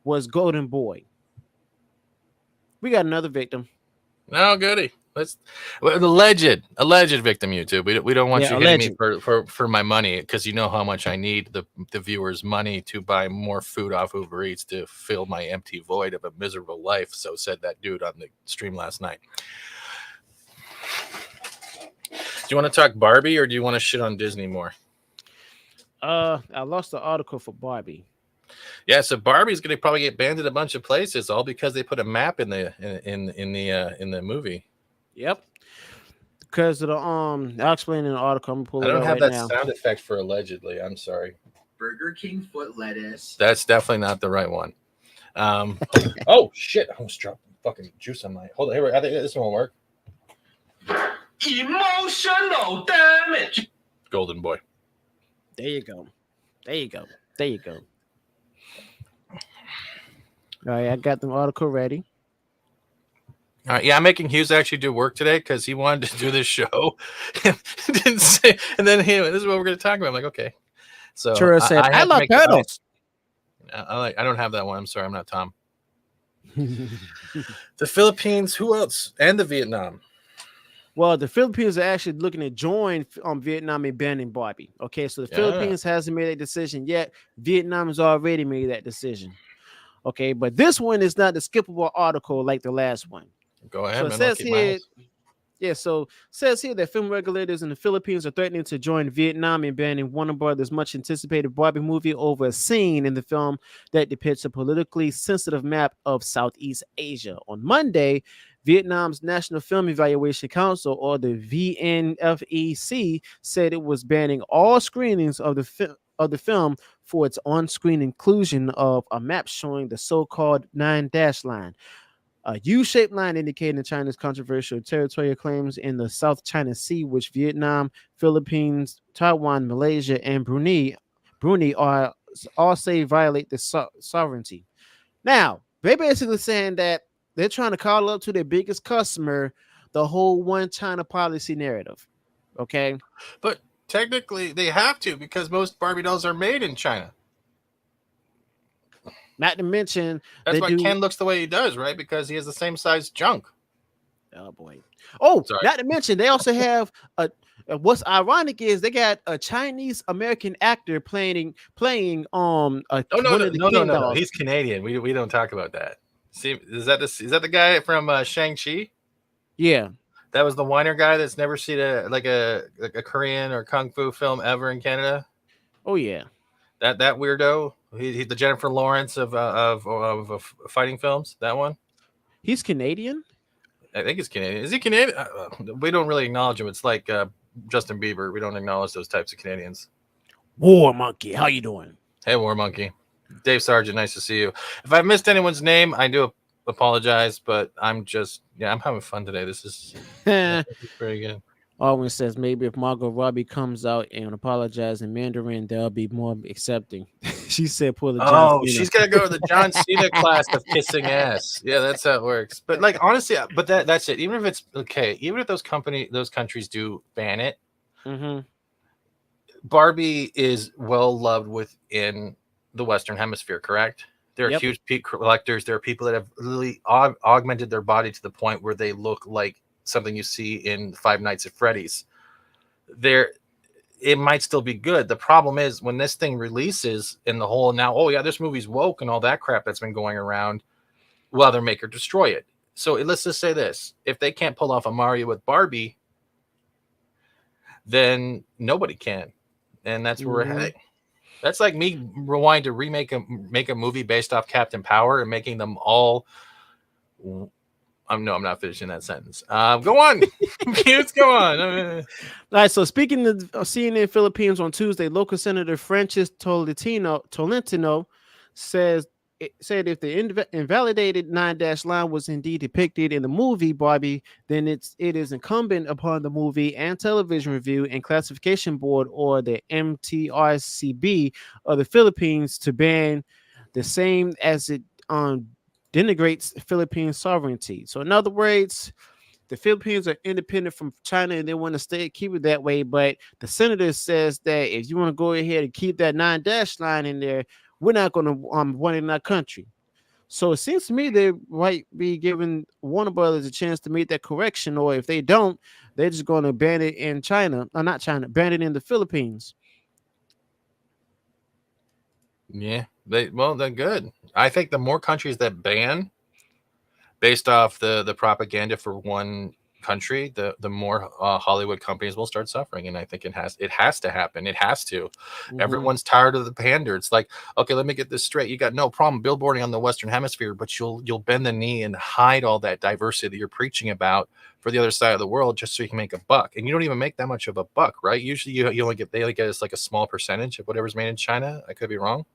was Golden Boy. We got another victim. Oh, goody. Alleged victim. YouTube. We don't want you hitting me for my money, because you know how much I need the viewers' money to buy more food off Uber Eats to fill my empty void of a miserable life. So said that dude on the stream last night. Do you want to talk Barbie, or do you want to shit on Disney more? I lost the article for Barbie. Yeah, so Barbie's going to probably get banned in a bunch of places, all because they put a map in the movie. Yep. Because of the I'll explain in the article. I'm pulling. I don't have that sound effect for allegedly. I'm sorry. Burger King foot lettuce. That's definitely not the right one. Oh shit! I almost dropped fucking juice on my. Hold on, here. I think this one will work. Emotional damage. Golden Boy. There you go. All right, I got the article ready. All right, yeah, I'm making Hughes actually do work today because he wanted to do this show. Didn't say, and then this is what we're going to talk about. I'm like, okay. So I love pedals. I don't have that one. I'm sorry, I'm not Tom. The Philippines. Who else? And the Vietnam. Well, the Philippines are actually looking to join Vietnam in banning Barbie. Okay, so the Yeah. Philippines hasn't made a decision yet. Vietnam has already made that decision. Okay, but this one is not the skippable article like the last one. Go ahead, So it man. I'll says keep my here, eyes. yeah, so says here that film regulators in the Philippines are threatening to join Vietnam in banning Warner Brothers' much anticipated Barbie movie over a scene in the film that depicts a politically sensitive map of Southeast Asia. On Monday, Vietnam's National Film Evaluation Council, or the VNFEC, said it was banning all screenings of the film for its on-screen inclusion of a map showing the so-called nine dash line, a U-shaped line indicating China's controversial territorial claims in the South China Sea, which Vietnam, Philippines, Taiwan, Malaysia, and Brunei are all say violate the sovereignty. Now, they're basically saying that they're trying to call up to their biggest customer the whole one China policy narrative. Okay. But technically, they have to because most Barbie dolls are made in China. Not to mention, That's they why do. Ken looks the way he does, right? Because he has the same size junk. Oh boy. Oh, Sorry. not to mention, they also have a. What's ironic is they got a Chinese American actor playing Oh no, one no, of the no, no, Ken no, no. dolls. He's Canadian. We don't talk about that. See, is that the guy from Shang-Chi? Yeah. That was the whiner guy that's never seen a Korean or kung fu film ever in Canada. Oh yeah. That weirdo. He's the Jennifer Lawrence of fighting films. That one. He's Canadian. I think he's Canadian. Is he Canadian? We don't really acknowledge him. It's like Justin Bieber. We don't acknowledge those types of Canadians. War Monkey, how you doing? Hey, War Monkey. Dave Sargent, nice to see you. If I missed anyone's name, I do apologize, but I'm having fun today. This is pretty good. Alwyn says maybe if Margot Robbie comes out and apologizes in Mandarin, they'll be more accepting. She said, "Pull the John Cena." She's gonna go to the John Cena class of kissing ass. Yeah, that's how it works. But like honestly, but that's it. Even if it's okay, even if those countries do ban it, Barbie is well loved within the Western Hemisphere. Correct? There are huge peak collectors. There are people that have really augmented their body to the point where they look like something you see in Five Nights at Freddy's. It might still be good. The problem is when this thing releases in the whole now, oh yeah, this movie's woke and all that crap that's been going around, well, their maker destroy it. So let's just say this: if they can't pull off a Mario with Barbie, then nobody can, and that's where we're heading. That's like me wanting to make a movie based off Captain Power and making them all. I'm not finishing that sentence. Go on. Let's go on. All right. So speaking of CNN Philippines on Tuesday, local Senator Francis Tolentino said if the invalidated 9-dash line was indeed depicted in the movie Barbie, then it is incumbent upon the Movie and Television Review and Classification Board, or the MTRCB of the Philippines, to ban the same as it denigrates Philippine sovereignty. So in other words, the Philippines are independent from China and they want to keep it that way. But the senator says that if you want to go ahead and keep that 9-dash line in there, we're not going to want it in our country. So it seems to me they might be giving Warner Brothers a chance to make that correction, or if they don't, they're just going to ban it in China. Not China, ban it in the Philippines. Yeah, they're good. I think the more countries that ban based off the propaganda for one country, the more Hollywood companies will start suffering. And I think it has to happen. It has to. Everyone's tired of the pander. It's like, okay, let me get this straight. You got no problem billboarding on the Western Hemisphere, but you'll bend the knee and hide all that diversity that you're preaching about for the other side of the world just so you can make a buck. And you don't even make that much of a buck, right? Usually they only get us like a small percentage of whatever's made in China. I could be wrong.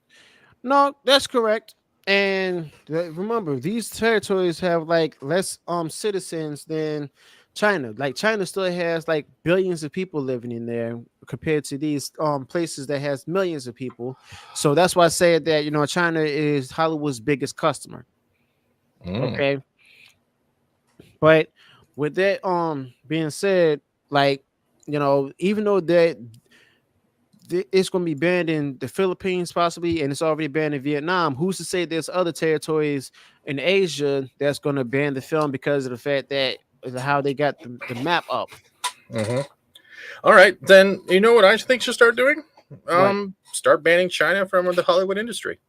No, that's correct. And remember, these territories have like less citizens than China. Like China still has like billions of people living in there compared to these places that has millions of people. So that's why I said that China is Hollywood's biggest customer. Okay. But with that being said, like even though that it's going to be banned in the Philippines possibly, and it's already banned in Vietnam, who's to say there's other territories in Asia that's going to ban the film because of the fact that how they got the map up. Mm-hmm. All right, then you know what I think should start doing? Start banning China from the Hollywood industry.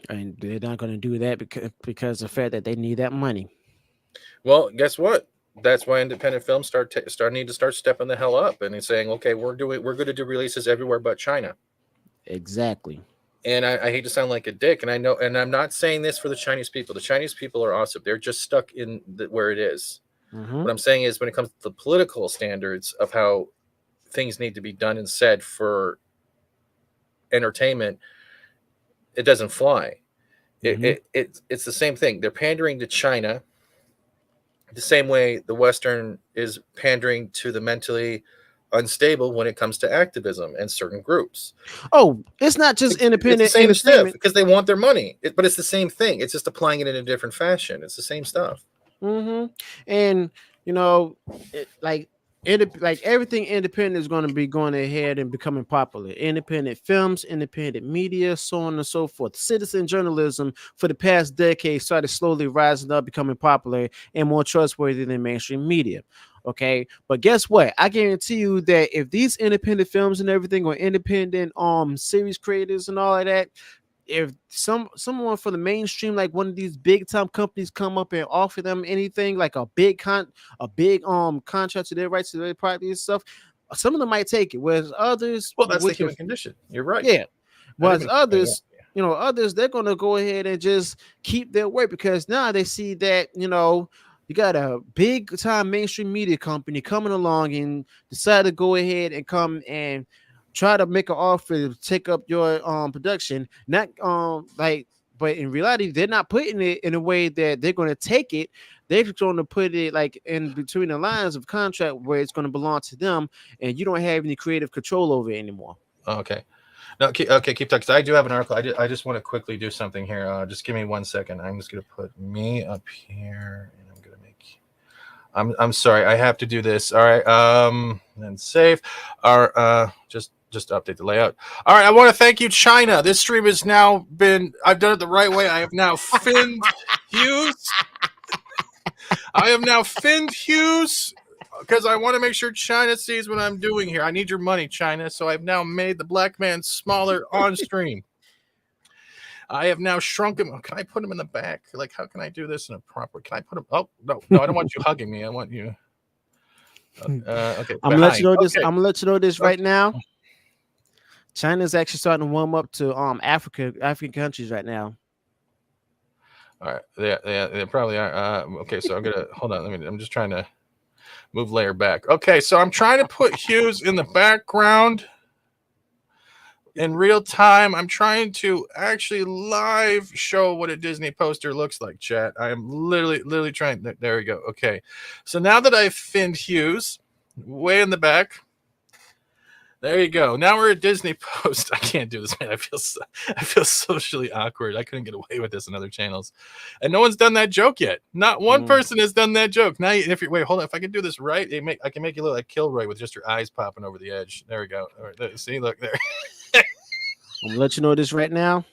And they're not going to do that because of the fact that they need that money. Well, guess what? That's why independent films need to start stepping the hell up and saying, okay, we're going to do releases everywhere but China. Exactly. And I hate to sound like a dick, and I know, and I'm not saying this for the Chinese people. The Chinese people are awesome. They're just stuck in where it is. Mm-hmm. What I'm saying is, when it comes to the political standards of how things need to be done and said for entertainment, it doesn't fly. Mm-hmm. It's the same thing. They're pandering to China the same way the Western is pandering to the mentally unstable when it comes to activism and certain groups. Oh, it's not just independent. It's the same stuff because they want their money, but it's the same thing. It's just applying it in a different fashion. It's the same stuff. Mm-hmm. And you know, like everything independent is going to be going ahead and becoming popular. Independent films, independent media, so on and so forth. Citizen journalism for the past decade started slowly rising up, becoming popular and more trustworthy than mainstream media. Okay, but guess what? I guarantee you that if these independent films and everything, or independent series creators and all of that, if someone for the mainstream, like one of these big time companies, come up and offer them anything like a big contract to their rights to their property and stuff, some of them might take it. Whereas others, well, that's the human condition. You're right. Yeah. Whereas others, they're gonna go ahead and just keep their word because now they see that you got a big time mainstream media company coming along and decide to go ahead and come and try to make an offer to take up your production. Not but in reality, they're not putting it in a way that they're going to take it. They're going to put it like in between the lines of contract where it's going to belong to them, and you don't have any creative control over it anymore. Okay. No, keep talking. Because I do have an article. I just want to quickly do something here. Just give me 1 second. I'm just going to put me up here. I'm sorry, I have to do this. All right, and save. Just update the layout. All right, I want to thank you, China. This stream has now been. I've done it the right way. I have now finned Hughes. I have now finned Hughes because I want to make sure China sees what I'm doing here. I need your money, China. So I've now made the black man smaller on stream. I have now shrunk him. Can I put him in the back? Like, how can I do this in a proper? Can I put him? Oh no, I don't want you hugging me. I want you. Okay, I'm gonna let you know this. I'm gonna let you know this right now. China's actually starting to warm up to African countries right now. All right, they probably are. Okay, so I'm gonna hold on. I'm just trying to move layer back. Okay, so I'm trying to put Hughes in the background. In real time, I'm trying to actually live show what a Disney poster looks like, chat. I am literally trying. There we go. Okay. So now that I've finned Hughes way in the back, there you go. Now we're a Disney post. I can't do this, man. I feel socially awkward. I couldn't get away with this in other channels. And no one's done that joke yet. Not one person has done that joke. Now, wait, hold on. If I can do this right, I can make you look like Kilroy with just your eyes popping over the edge. There we go. All right, see, look there. I'm gonna let you know this right now.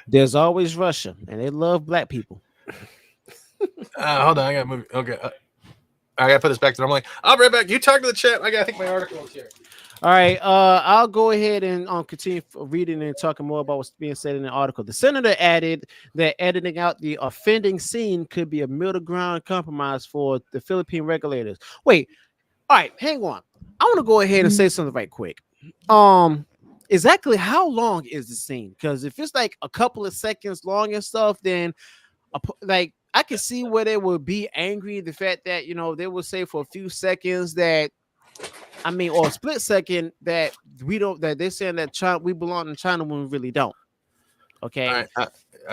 There's always Russia, and they love black people. Hold on, I gotta move. Okay, I gotta put this back to normal. I'll be right back. You talk to the chat. I think my article is here. All right, I'll go ahead and continue reading and talking more about what's being said in the article. The senator added that editing out the offending scene could be a middle ground compromise for the Philippine regulators. Wait, all right, hang on. I want to go ahead and say something right quick. Exactly how long is the scene? Because if it's like a couple of seconds long and stuff, then like I can see where they would be angry. The fact that they would say for a few seconds that, or a split second that they're saying that we belong in China when we really don't. Okay. All right.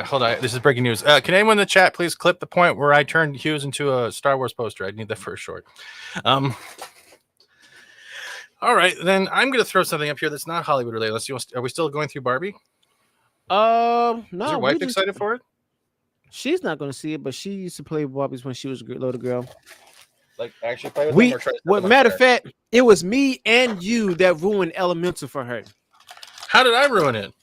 Hold on. This is breaking news. Can anyone in the chat please clip the point where I turned Hughes into a Star Wars poster? I need that for a short. All right, then I'm going to throw something up here that's not Hollywood related. Are we still going through Barbie? No. Is your wife excited for it? She's not going to see it, but she used to play Barbies when she was a little girl. Like actually play with them or try to matter of fact, it was me and you that ruined Elemental for her. How did I ruin it?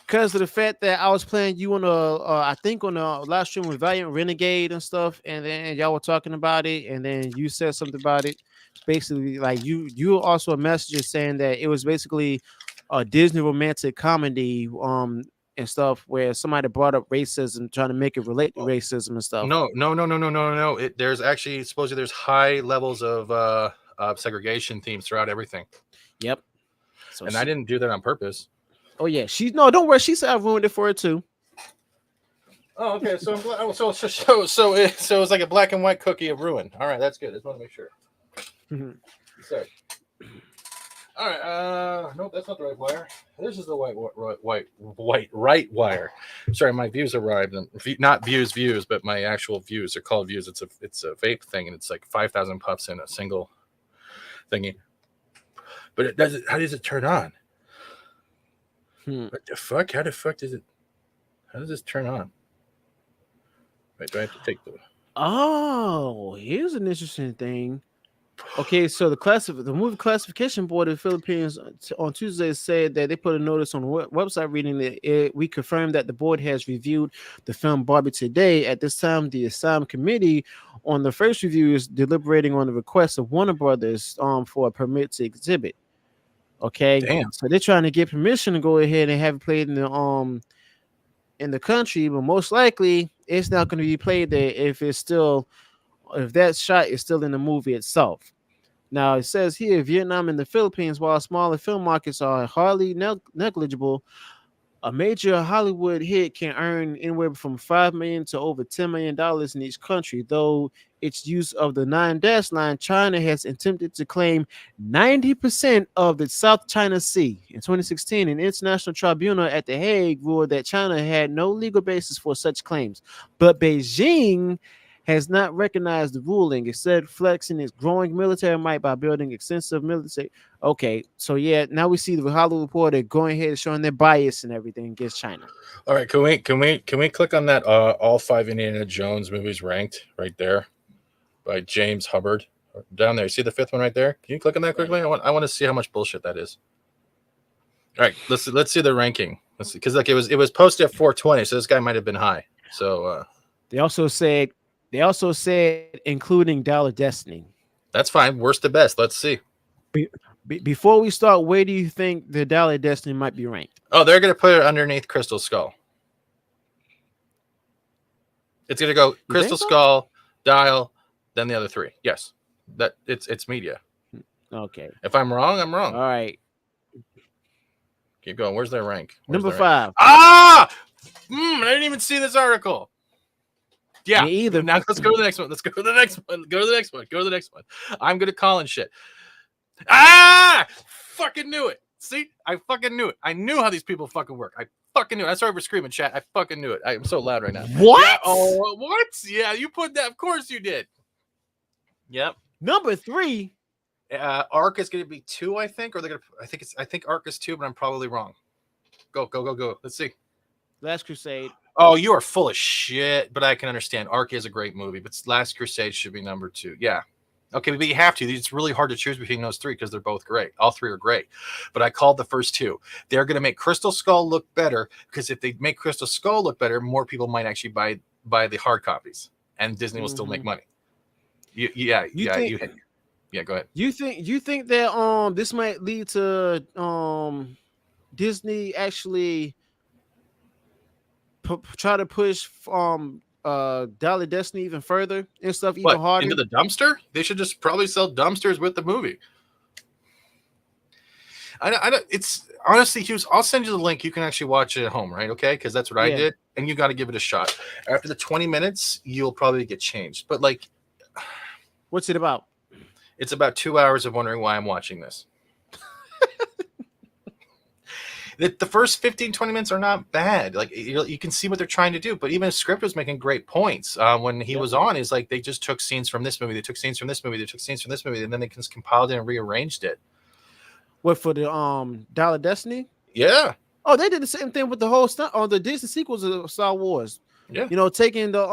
because of the fact that I was playing you on I think on the live stream with Valiant Renegade and stuff, and then y'all were talking about it, and then you said something about it. Basically, like you also a message saying that it was basically a Disney romantic comedy, and stuff where somebody brought up racism, trying to make it relate to racism and stuff. No. There's actually supposedly there's high levels of segregation themes throughout everything. Yep. So and I didn't do that on purpose. Oh yeah, don't worry. She said I ruined it for her too. Oh, okay. So so it's like a black and white cookie of ruin. All right, that's good. I just want to make sure. Sorry. All right. Nope, that's not the right wire. This is the right wire. Sorry, my views arrived. Not views, but my actual views are called views. It's a vape thing, and it's like 5,000 puffs in a single thingy. But it doesn't. How does it turn on? What the fuck? How does this turn on? Wait, do I have to take the... Oh, here's an interesting thing. Okay, so the movie classification board of the Philippines on Tuesday said that they put a notice on the website reading that we confirmed that the board has reviewed the film Barbie today. At this time, the assigned committee on the first review is deliberating on the request of Warner Brothers for a permit to exhibit. Okay, damn. So they're trying to get permission to go ahead and have it played in the country, but most likely it's not going to be played there if that shot is still in the movie itself. Now it says here, Vietnam and the Philippines, while smaller film markets are hardly negligible, a major Hollywood hit can earn anywhere from $5 million to over $10 million in each country. Though its use of the 9-dash line, China has attempted to claim 90% of the South China Sea. In 2016, an international tribunal at The Hague ruled that China had no legal basis for such claims. But Beijing has not recognized the ruling. It said flexing its growing military might by building extensive military. Okay, so yeah, now we see the Hollywood Reporter going ahead and showing their bias and everything against China. All right, can we click on that? All 5 Indiana Jones movies ranked right there by James Hubbard down there. See the 5th one right there? Can you click on that quickly? I want to see how much bullshit that is. All right, let's see the ranking. Let's see, because like it was posted at 420, so this guy might have been high. So they also said including Dollar Destiny. That's fine. Worst to best. Let's see. Before we start, where do you think the Dollar Destiny might be ranked? Oh, they're going to put it underneath Crystal Skull. It's going to go Crystal Skull, Dial, then the other 3. Yes, that it's media. Okay. If I'm wrong, I'm wrong. All right. Keep going. Where's their rank? Number 5. Ah! I didn't even see this article. Yeah. Me either. Now let's go to the next one. Go to the next one. I'm going to call in shit. Ah! Fucking knew it. See? I fucking knew it. I knew how these people fucking work. I fucking knew it. I'm sorry for screaming, chat. I fucking knew it. I'm so loud right now. What? Yeah. Oh, what? Yeah, you put that. Of course you did. Yep. Number 3. Arc is going to be 2, I think, or they're going to. I think Arc is 2, but I'm probably wrong. Go. Let's see. Last Crusade. Oh, you are full of shit, but I can understand. Arc is a great movie, but Last Crusade should be number 2. Yeah. Okay, but you have to. It's really hard to choose between those 3 because they're both great. All 3 are great. But I called the first 2. They're going to make Crystal Skull look better because if they make Crystal Skull look better, more people might actually buy the hard copies, and Disney will still make money. Yeah, go ahead. You think that this might lead to Disney actually try to push Dollar Destiny even further and stuff even harder into the dumpster? They should just probably sell dumpsters with the movie. I don't. It's honestly, Hughes. I'll send you the link. You can actually watch it at home, right? Okay, because that's what I did, and you got to give it a shot. After the 20 minutes, you'll probably get changed. But like, what's it about? It's about 2 hours of wondering why I'm watching this. The first 15, 20 minutes are not bad. Like you can see what they're trying to do, but even the script was making great points. When he was on, is like they just took scenes from this movie, they took scenes from this movie, they took scenes from this movie, and then they just compiled it and rearranged it. What for the Dollar Destiny? Yeah. Oh, they did the same thing with the whole stuff on the Disney sequels of Star Wars. Yeah. You know, taking the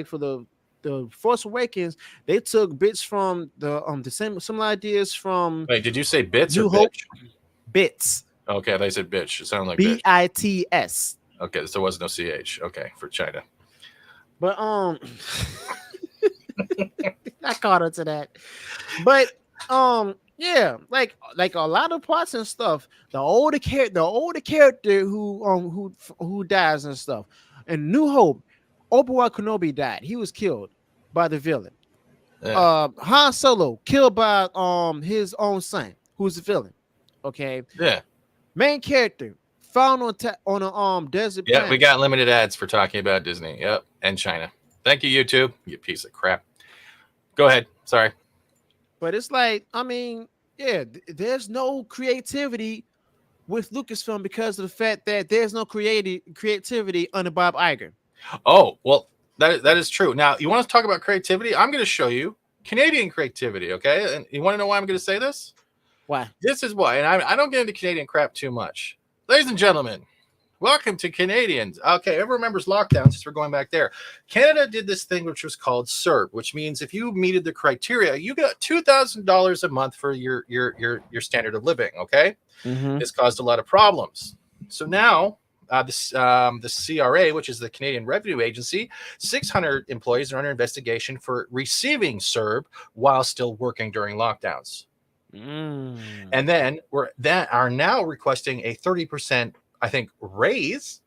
for the Force Awakens, they took bits from the same ideas from. Wait, did you say bits New or Hope? bitch? Bits. Okay, they said bitch. It sounded like bitch. BITS. Okay, so there was no CH. Okay, for China. But I caught her to that. But yeah, like a lot of parts and stuff. The older character who dies and stuff. And New Hope, Obi-Wan Kenobi died. He was killed by the villain. Yeah. Han Solo killed by his own son, who's the villain. Okay. Yeah. Main character found on a desert Yeah, planet. we got limited ads for talking about Disney. Yep, and China. Thank you, YouTube. You piece of crap. Go ahead. Sorry. But it's like, I mean, yeah, there's no creativity with Lucasfilm because of the fact that there's no creativity under Bob Iger. Oh, well, that is true. Now, you want to talk about creativity? I'm going to show you Canadian creativity, okay? And you want to know why I'm going to say this? Why? This is why. And I don't get into Canadian crap too much. Ladies and gentlemen, welcome to Canadians. Okay, everyone remembers lockdown since we're going back there. Canada did this thing which was called CERB, which means if you meted the criteria, you got $2,000 a month for your standard of living, okay? Mm-hmm. This caused a lot of problems. So now the CRA, which is the Canadian Revenue Agency, 600 employees are under investigation for receiving CERB while still working during lockdowns. And then are now requesting a 30%, I think, raise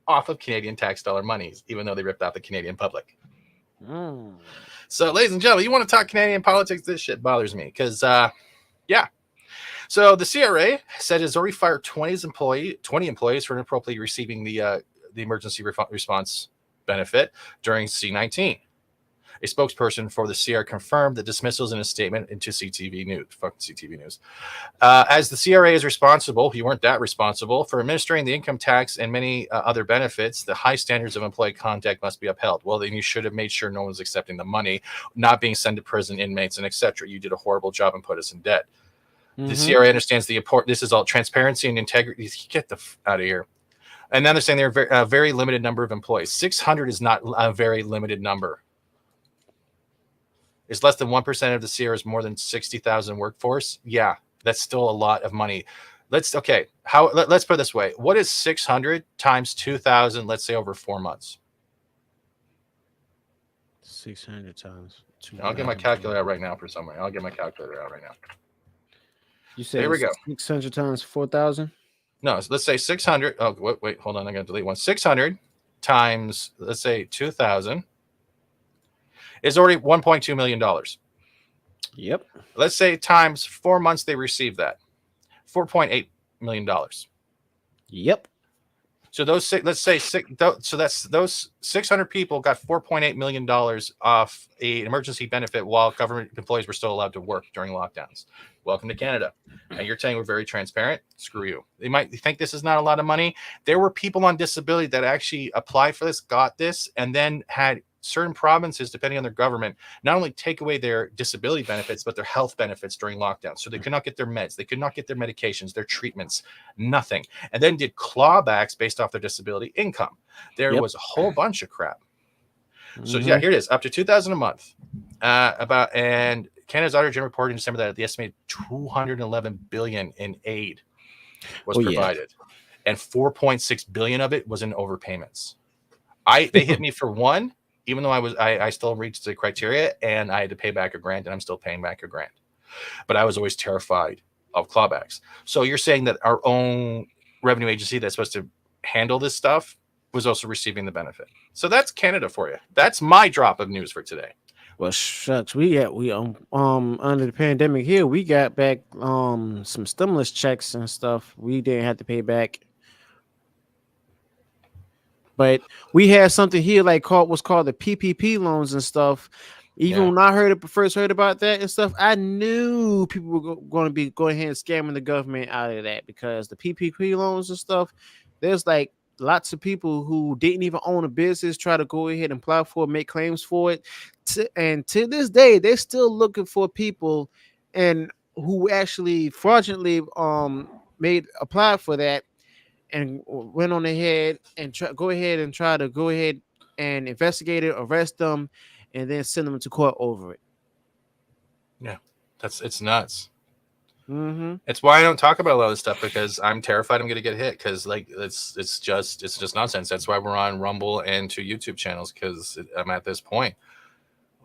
off of Canadian tax dollar monies, even though they ripped out the Canadian public. So, ladies and gentlemen, you want to talk Canadian politics? This shit bothers me because, yeah. So the CRA said it's already fired 20 employees for inappropriately receiving the emergency response benefit during C-19. A spokesperson for the CR confirmed the dismissals in a statement into CTV News. Fuck CTV News. As the CRA is responsible, you weren't that responsible, for administering the income tax and many other benefits, the high standards of employee conduct must be upheld. Well, then you should have made sure no one was accepting the money, not being sent to prison, inmates, and etc. You did a horrible job and put us in debt. The CRA understands the importance. This is all transparency and integrity. Get the out of here. And then they're saying they're a very limited number of employees. 600 is not a very limited number. Is less than 1% of the CRA's more than 60,000 workforce? Yeah, that's still a lot of money. Let's put it this way. What is 600 times 2,000, let's say over 4 months? 600 times 2,000. I'll get my calculator out right now for somewhere. I'll get my calculator out right now. You said there we go. 600 times 4,000? No, so let's say 600. Oh, wait, hold on. I'm going to delete one. 600 times, let's say 2,000 is already $1.2 million. Yep. Let's say times 4 months they received that. $4.8 million. Yep. So those those 600 people got $4.8 million off an emergency benefit while government employees were still allowed to work during lockdowns. Welcome to Canada. And you're saying we're very transparent? Screw you. They might think this is not a lot of money. There were people on disability that actually applied for this, got this, and then had certain provinces, depending on their government, not only take away their disability benefits, but their health benefits during lockdown. So they could not get their meds. They could not get their medications, their treatments, nothing. And then did clawbacks based off their disability income. There was a whole bunch of crap. So yeah, here it is, up to $2,000 a month. And Canada's Auditor General reported in December that the estimated $211 billion in aid was provided, and $4.6 billion of it was in overpayments. They hit me for one, even though I still reached the criteria, and I had to pay back $1,000, and I'm still paying back $1,000. But I was always terrified of clawbacks. So you're saying that our own revenue agency that's supposed to handle this stuff was also receiving the benefit. So that's Canada for you. That's my drop of news for today. Well, shucks, we under the pandemic here, we got back some stimulus checks and stuff. We didn't have to pay back, but we had something here what's called the PPP loans and stuff. Even when I first heard about that and stuff, I knew people were going to be going ahead and scamming the government out of that, because the PPP loans and stuff, there's lots of people who didn't even own a business try to go ahead and apply for it, make claims for it. And to this day, they're still looking for people and who actually fraudulently applied for that and went on ahead and try to investigate it, arrest them, and then send them to court over it. Yeah, it's nuts. Mm-hmm. It's why I don't talk about a lot of this stuff, because I'm terrified I'm going to get hit, because like it's just nonsense. That's why we're on Rumble and 2 YouTube channels, because I'm at this point.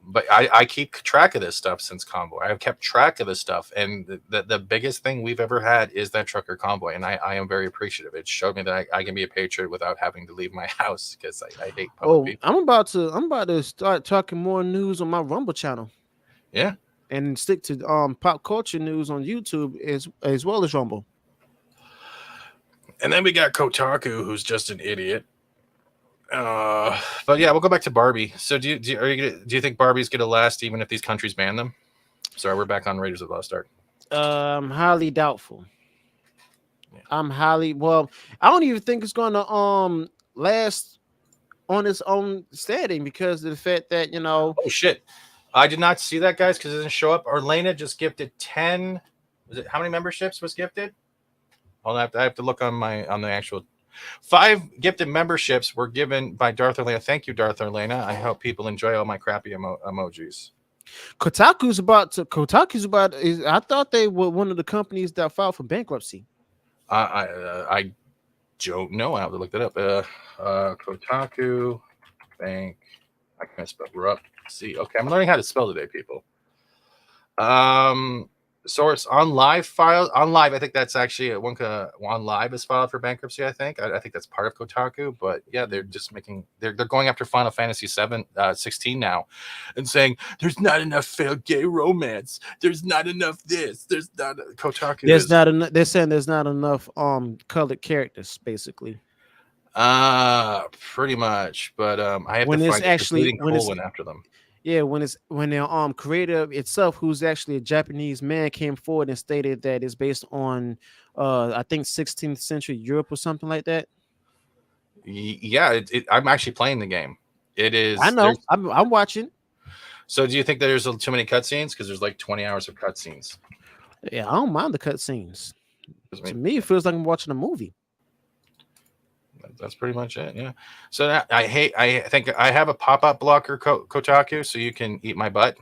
But I keep track of this stuff since Convoy. I've kept track of this stuff, and the biggest thing we've ever had is that trucker convoy, and I am very appreciative. It showed me that I can be a patriot without having to leave my house, because I hate public people. I'm about to start talking more news on my Rumble channel. Yeah. And stick to pop culture news on YouTube as well as Rumble. And then we got Kotaku, who's just an idiot. But yeah, we'll go back to Barbie. So do you think Barbie's gonna last even if these countries ban them? Sorry, we're back on Raiders of the Lost Ark. Highly doubtful. Yeah. I don't even think it's gonna last on its own standing, because of the fact that, you know. Oh shit. I did not see that, guys, because it doesn't show up. Orlena just gifted 10. Was it how many memberships was gifted? I have to look on the actual 5 gifted memberships were given by Darth Orlena. Thank you, Darth Orlena. I hope people enjoy all my crappy emojis. Kotaku's about. I thought they were one of the companies that filed for bankruptcy. I don't know. I have to look that up. Kotaku Bank. I can't spell. We're up. See, okay, I'm learning how to spell today, people. Source on live file on live. I think that's actually on live is filed for bankruptcy. I think that's part of Kotaku, but yeah, they're just they're going after Final Fantasy 16 now, and saying there's not enough failed gay romance. There's not enough this. There's not Kotaku. There's not enough. They're saying there's not enough colored characters, basically. Pretty much, but I have when to it's find actually when it's after them. Yeah, when their creator itself, who's actually a Japanese man, came forward and stated that it's based on I think 16th century Europe or something like that. Yeah, I'm actually playing the game. It is. I know. I'm watching. So, do you think that there's too many cutscenes? Because there's like 20 hours of cutscenes. Yeah, I don't mind the cutscenes. To me, it feels like I'm watching a movie. That's pretty much it. Yeah. So I think I have a pop-up blocker, Kotaku, so you can eat my butt.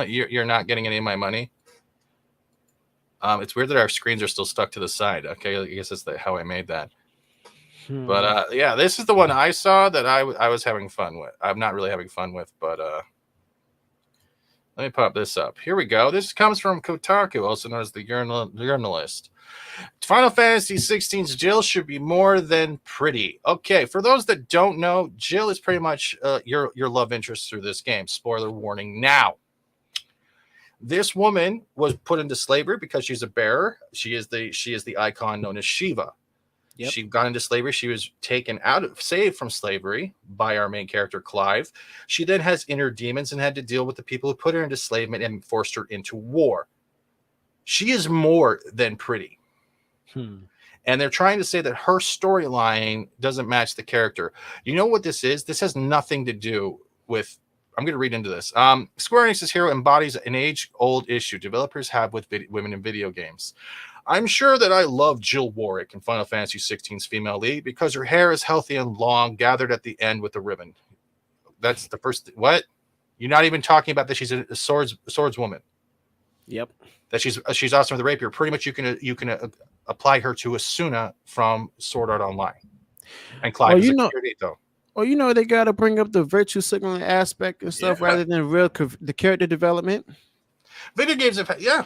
You're not getting any of my money. It's weird that our screens are still stuck to the side. Okay, I guess that's how I made that. But yeah, this is the one I saw that I was having fun with. I'm not really having fun with, but let me pop this up. Here we go. This comes from Kotaku, also known as the Journalist. Final Fantasy 16's Jill should be more than pretty. Okay, for those that don't know, Jill is pretty much your love interest through this game. Spoiler warning now. This woman was put into slavery because she's a bearer. She is the icon known as Shiva. Yep. She got into slavery. She was saved from slavery by our main character, Clive. She then has inner demons and had to deal with the people who put her into enslavement and forced her into war. She is more than pretty. And they're trying to say that her storyline doesn't match the character. You know what this is? This has nothing to do with... I'm going to read into this. Square Enix's hero embodies an age-old issue developers have with women in video games. I'm sure that I love Jill Warwick in Final Fantasy 16's female lead because her hair is healthy and long, gathered at the end with a ribbon. That's the first... What? You're not even talking about that she's a swordswoman. Yep. That she's awesome with a rapier. Pretty much you can apply her to Asuna from Sword Art Online. And Clive is a security, though. Oh, they got to bring up the virtue signaling aspect and stuff rather than the character development. Video games have yeah.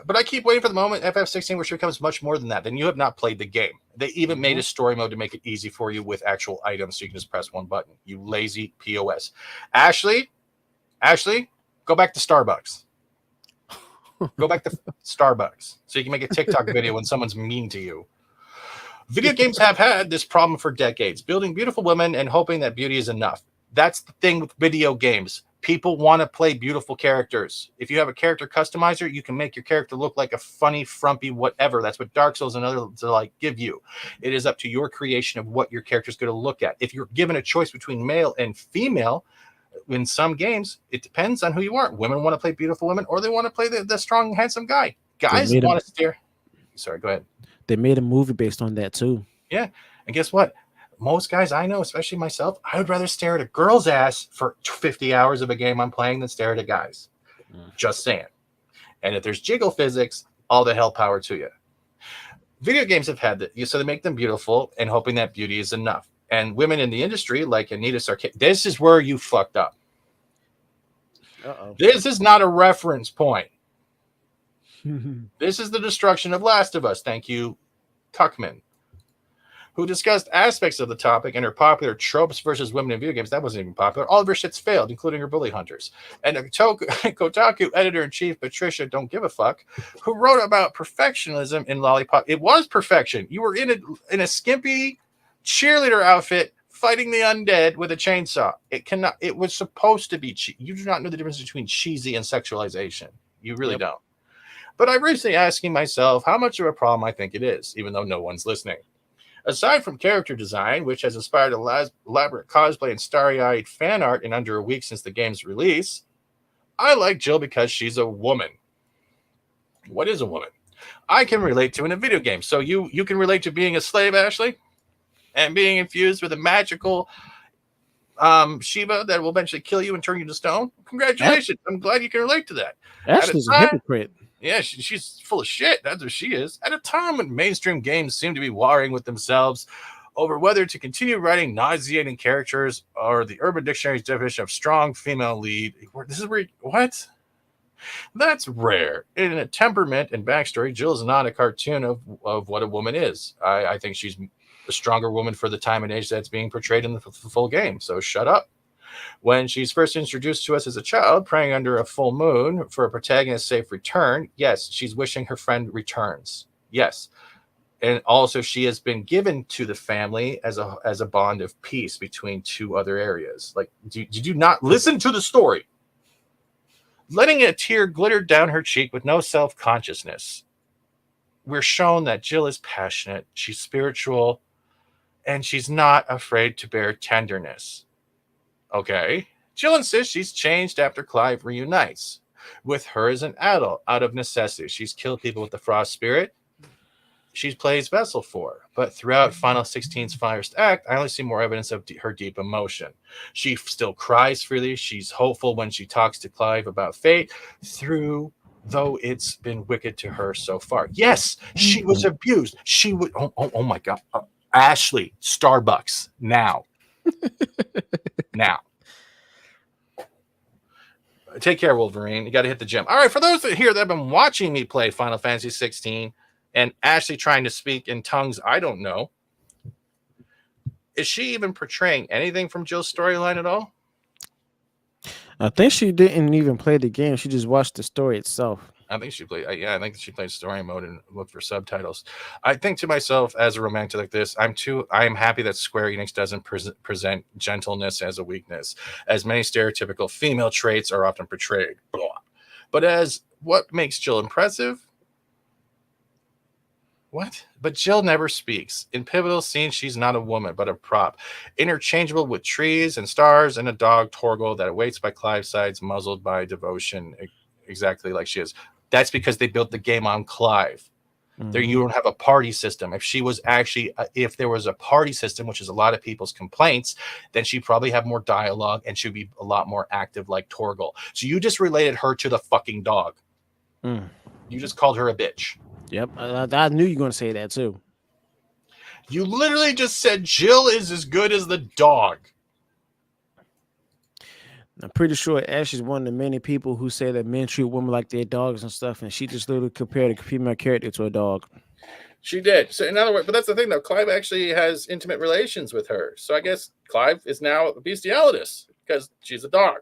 But I keep waiting for the moment FF16 where she becomes much more than that. Then you have not played the game. They even made a story mode to make it easy for you with actual items, so you can just press one button. You lazy POS. Ashley, go back to Starbucks. Go back to Starbucks so you can make a TikTok video when someone's mean to you. Video games have had this problem for decades, building beautiful women and hoping that beauty is enough. That's the thing with video games. People want to play beautiful characters. If you have a character customizer, you can make your character look like a funny, frumpy, whatever. That's what Dark Souls and others give you. It is up to your creation of what your character is going to look at. If you're given a choice between male and female, in some games, it depends on who you are. Women want to play beautiful women, or they want to play the strong, handsome guy. Guys want to stare. Sorry, go ahead. They made a movie based on that too. Yeah, and guess what? Most guys I know, especially myself, I would rather stare at a girl's ass for 50 hours of a game I'm playing than stare at a guy's. Just saying. And if there's jiggle physics, all the hell power to you. Video games have had that, so they make them beautiful and hoping that beauty is enough. And women in the industry, like Anita Sarkeesian, this is where you fucked up. Uh-oh. This is not a reference point. This is the destruction of Last of Us. Thank you, Tuckman, who discussed aspects of the topic and her popular tropes versus women in video games. That wasn't even popular. All of her shits failed, including her bully hunters. And Kotaku editor-in-chief Patricia Don't Give a Fuck, who wrote about perfectionism in Lollipop. It was perfection. You were in a skimpy cheerleader outfit fighting the undead with a chainsaw. It was supposed to be you do not know the difference between cheesy and sexualization. You really don't. But I'm recently asking myself how much of a problem I think it is, even though no one's listening. Aside from character design, which has inspired elaborate cosplay and starry-eyed fan art in under a week since the game's release, I like Jill because she's a woman. What is a woman? I can relate to in a video game. So you can relate to being a slave, Ashley? And being infused with a magical Shiva that will eventually kill you and turn you to stone? Congratulations. I'm glad you can relate to that. Ashley's a hypocrite. Yeah, she's full of shit. That's what she is. At a time when mainstream games seem to be warring with themselves over whether to continue writing nauseating characters or the Urban Dictionary's definition of strong female lead. This is where what? That's rare. In a temperament and backstory, Jill is not a cartoon of what a woman is. I think she's a stronger woman for the time and age that's being portrayed in the full game. So shut up. When she's first introduced to us as a child, praying under a full moon for a protagonist's safe return, yes, she's wishing her friend returns. Yes. And also she has been given to the family as a bond of peace between two other areas. Like, did you not listen to the story? Letting a tear glitter down her cheek with no self-consciousness. We're shown that Jill is passionate, she's spiritual, and she's not afraid to bear tenderness. Okay. Jill insists she's changed after Clive reunites with her as an adult out of necessity. She's killed people with the Frost Spirit. She plays vessel for. But throughout Final 16's first act, I only see more evidence of her deep emotion. She still cries freely. She's hopeful when she talks to Clive about fate, though it's been wicked to her so far. Yes, she was abused. She would. Oh my God. Ashley, Starbucks, now. Now. Take care, Wolverine. You got to hit the gym. All right, for those that have been watching me play Final Fantasy 16 and Ashley trying to speak in tongues I don't know, is she even portraying anything from Jill's storyline at all? I think she didn't even play the game. She just watched the story itself. I think she played. I think she played story mode and looked for subtitles. I think to myself, as a romantic like this, I am happy that Square Enix doesn't present gentleness as a weakness, as many stereotypical female traits are often portrayed. Blah. But as what makes Jill impressive? What? But Jill never speaks. In pivotal scenes, she's not a woman, but a prop. Interchangeable with trees and stars and a dog, Torgal, that awaits by Clive's sides, muzzled by devotion, exactly like she is. That's because they built the game on Clive. There, you don't have a party system. If there was a party system, which is a lot of people's complaints, then she'd probably have more dialogue and she'd be a lot more active like Torgal. So you just related her to the fucking dog. You just called her a bitch. Yep, I knew you were going to say that too. You literally just said Jill is as good as the dog. I'm pretty sure Ashley's one of the many people who say that men treat women like they're dogs and stuff, and she just literally compared a female character to a dog. She did. So in other words, but that's the thing though. Clive actually has intimate relations with her. So I guess Clive is now a bestialitist because she's a dog.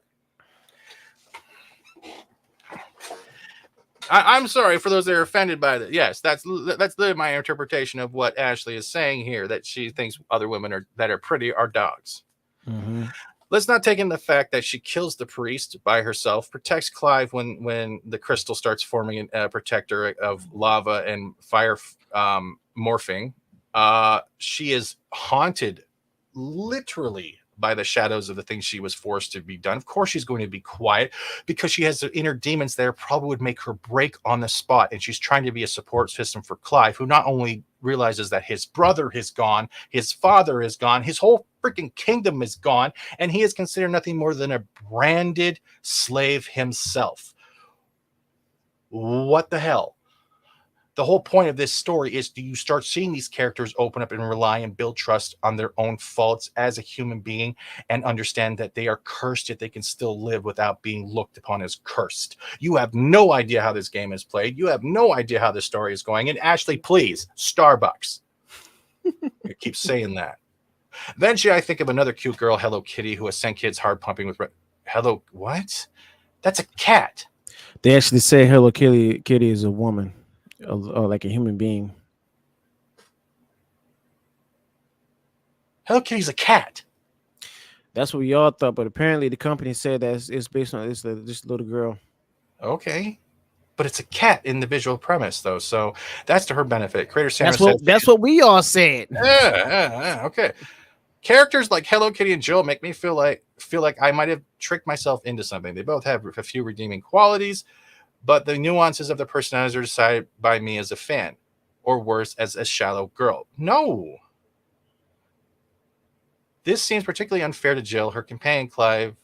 I'm sorry for those that are offended by that. Yes, that's literally my interpretation of what Ashley is saying here, that she thinks other women that are pretty are dogs. Mm-hmm. Let's not take in the fact that she kills the priest by herself, protects Clive when the crystal starts forming a protector of lava and fire morphing. She is haunted literally by the shadows of the things she was forced to be done. Of course, she's going to be quiet because she has the inner demons there probably would make her break on the spot. And she's trying to be a support system for Clive, who not only realizes that his brother is gone, his father is gone, his whole freaking kingdom is gone, and he is considered nothing more than a branded slave himself. What the hell? The whole point of this story is, do you start seeing these characters open up and rely and build trust on their own faults as a human being and understand that they are cursed, yet they can still live without being looked upon as cursed? You have no idea how this game is played. You have no idea how the story is going. And Ashley, please, Starbucks. I keep saying that. Eventually, I think of another cute girl, Hello Kitty, who has sent kids hard pumping with... Hello... What? That's a cat. They actually say Hello Kitty is a woman. Or like a human being. Hello Kitty's a cat. That's what we all thought, but apparently the company said that it's based on this little girl. Okay, but it's a cat in the visual premise, though, so that's to her benefit. Creator Sandra says, that's what we all said. Yeah, okay. Characters like Hello Kitty and Jill make me feel like I might have tricked myself into something. They both have a few redeeming qualities, but the nuances of the personalities are decided by me as a fan, or worse, as a shallow girl. No. This seems particularly unfair to Jill. Her companion, Clive,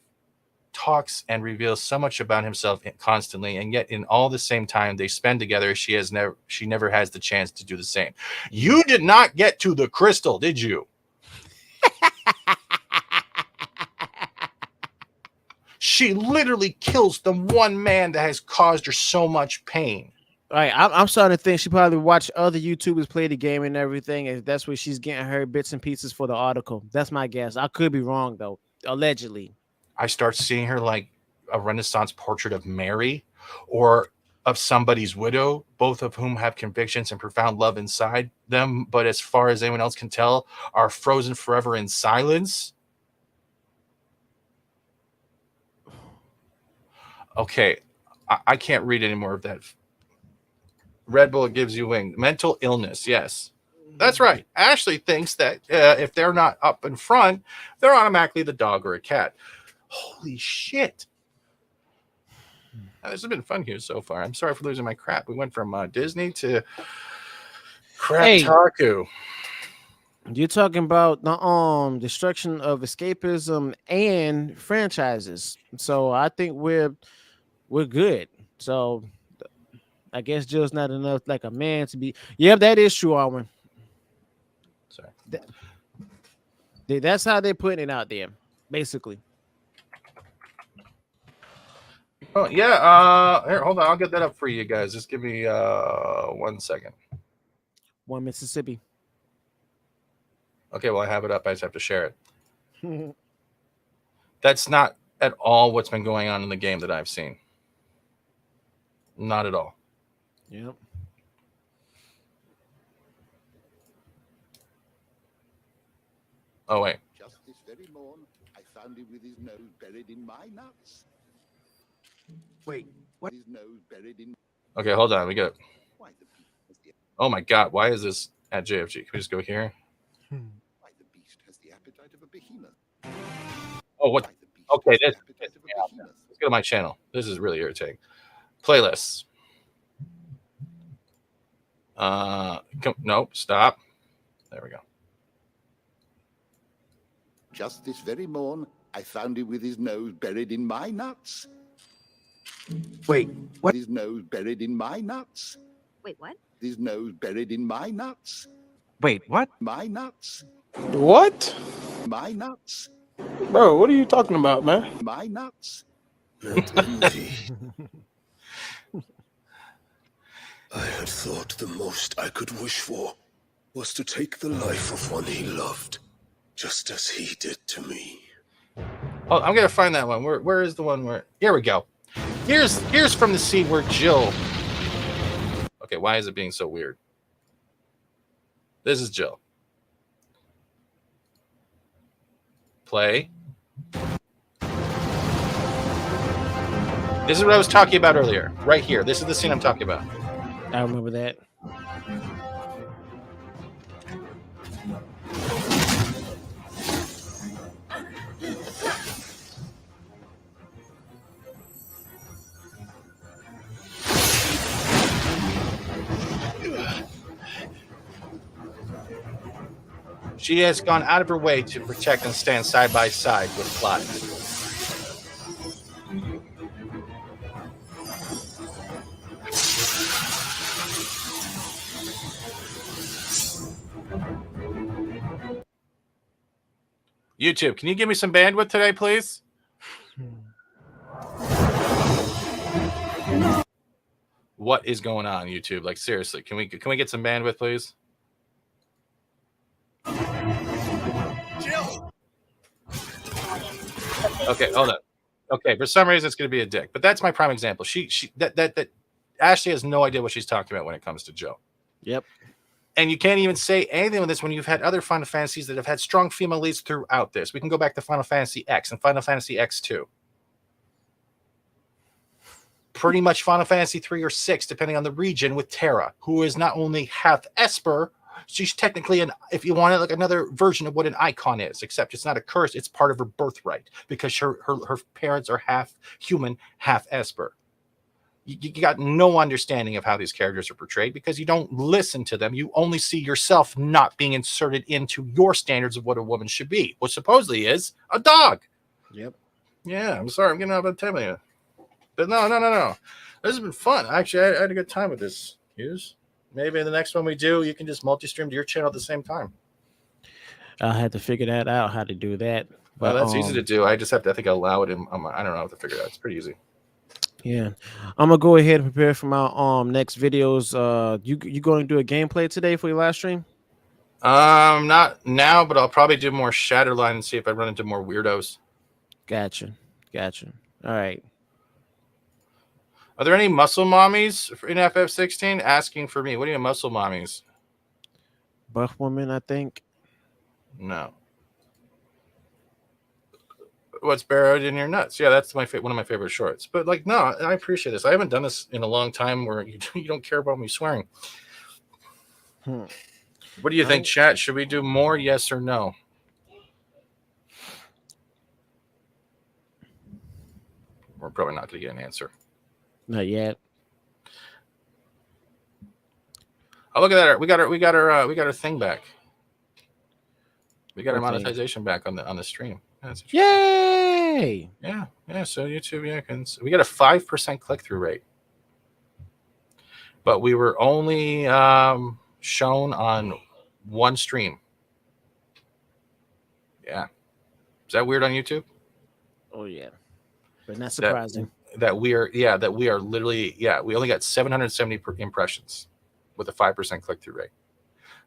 talks and reveals so much about himself constantly, and yet in all the same time they spend together, she never has the chance to do the same. You did not get to the crystal, did you? She literally kills the one man that has caused her so much pain. All right, I'm starting to think she probably watched other YouTubers play the game and everything, and that's where she's getting her bits and pieces for the article. That's my guess. I could be wrong, though. Allegedly. I start seeing her like a Renaissance portrait of Mary or of somebody's widow, both of whom have convictions and profound love inside them, but as far as anyone else can tell, are frozen forever in silence. Okay, I can't read any more of that. Red Bull gives you wings. Mental illness, yes. That's right. Ashley thinks that if they're not up in front, they're automatically the dog or a cat. Holy shit. This has been fun here so far. I'm sorry for losing my crap. We went from Disney to crap-taku. You're talking about the destruction of escapism and franchises. So I think we're good. So I guess Jill's not enough like a man to be. Yeah, that is true, Arwen. Sorry. That's how they're putting it out there, basically. Oh yeah. Here, hold on. I'll get that up for you guys. Just give me 1 second. One Mississippi. Okay, well, I have it up. I just have to share it. That's not at all what's been going on in the game that I've seen. Not at all. Yep. Oh, wait. Just this very morn, I found him with his nose buried in my nuts. Wait, what? His nose buried in... Okay, hold on. We got... Why the beast has the... Oh, my God. Why is this at JFG? Can we just go here? Why the beast has the appetite of a behemoth. Oh, what? Why the beast Okay, has this... the appetite of a Yeah, behemoth. let's go to my channel. This is really irritating. Playlists. Nope, stop. There we go. Just this very morn, I found him with his nose buried in my nuts. Wait, what? His nose buried in my nuts. Wait, what? His nose buried in my nuts. Wait, what? My nuts. What? My nuts. Bro, what are you talking about, man? My nuts. I had thought the most I could wish for was to take the life of one he loved, just as he did to me. Oh, I'm gonna find that one. Where is the one where? Here we go. Here's from the scene where Jill. Okay, why is it being so weird? This is Jill. Play. This is what I was talking about earlier. Right here. This is the scene I'm talking about. I remember that. She has gone out of her way to protect and stand side by side with Clive. YouTube, can you give me some bandwidth today, please? What is going on, YouTube? Like, seriously, can we get some bandwidth, please? Jill. Okay, hold on. Okay, for some reason it's going to be a dick, but that's my prime example. That Ashley has no idea what she's talking about when it comes to Jill. Yep. And you can't even say anything with this when you've had other Final Fantasies that have had strong female leads throughout this. We can go back to Final Fantasy X and Final Fantasy X2. Pretty much Final Fantasy 3 or 6, depending on the region, with Terra, who is not only half Esper, she's technically if you want it, like another version of what an icon is, except it's not a curse, it's part of her birthright, because her parents are half human, half Esper. You got no understanding of how these characters are portrayed because you don't listen to them. You only see yourself not being inserted into your standards of what a woman should be, which supposedly is a dog. Yep. Yeah, I'm sorry, I'm getting out of time here. But no. This has been fun. Actually, I had a good time with this, Hughes. Maybe in the next one we do, you can just multi-stream to your channel at the same time. I'll have to figure that out, how to do that. Well, that's easy to do. I just have to, I think, allow it. I don't know how to figure it out. It's pretty easy. Yeah, I'm gonna go ahead and prepare for my next videos. You going to do a gameplay today for your live stream? Not now, but I'll probably do more Shatterline and see if I run into more weirdos. Gotcha. All right. Are there any muscle mommies in FF16 asking for me? What do you mean muscle mommies? Buff woman, I think. No. What's burrowed in your nuts? Yeah, that's one of my favorite shorts. But like, no, I appreciate this. I haven't done this in a long time where you don't care about me swearing. What do you think, chat? Should we do more? Yes or no? We're probably not going to get an answer. Not yet. Oh, look at that! We got our thing back. We got our monetization back on the stream. Yay! Yeah. So YouTube, we got a 5% click-through rate, but we were only shown on one stream. Yeah, is that weird on YouTube? Oh yeah, but not surprising. That we are literally, we only got 770 impressions with a 5% click-through rate,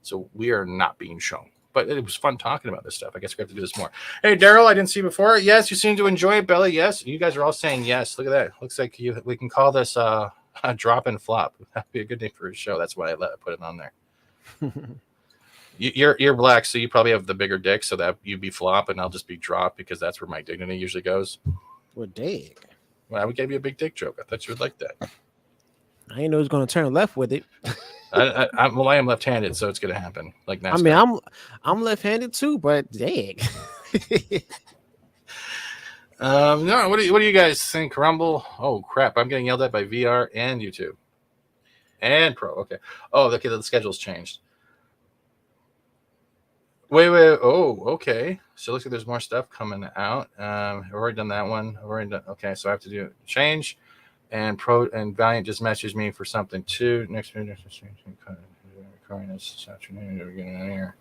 so we are not being shown. But it was fun talking about this stuff. I guess we have to do this more. Hey, Daryl, I didn't see you before. Yes, you seem to enjoy it, Belly. Yes, you guys are all saying yes. Look at that. Looks like we can call this a drop and flop. That'd be a good name for a show. That's why I put it on there. You're black, so you probably have the bigger dick, so that you'd be flop, and I'll just be drop because that's where my dignity usually goes. What dick? Well, we gave you a big dick joke. I thought you would like that. I didn't know it was going to turn left with it. I am left-handed, so it's going to happen. Like NASCAR. I mean, I'm left-handed too, but dang. No, what do you guys think? Rumble? Oh crap! I'm getting yelled at by VR and YouTube and Pro. Okay. Oh, okay. The schedule's changed. Wait. Oh, okay. So it looks like there's more stuff coming out. I've already done that one. I've already done. Okay, so I have to do change. And Pro and Valiant just messaged me for something too. Next minute, this afternoon. We're getting out of here.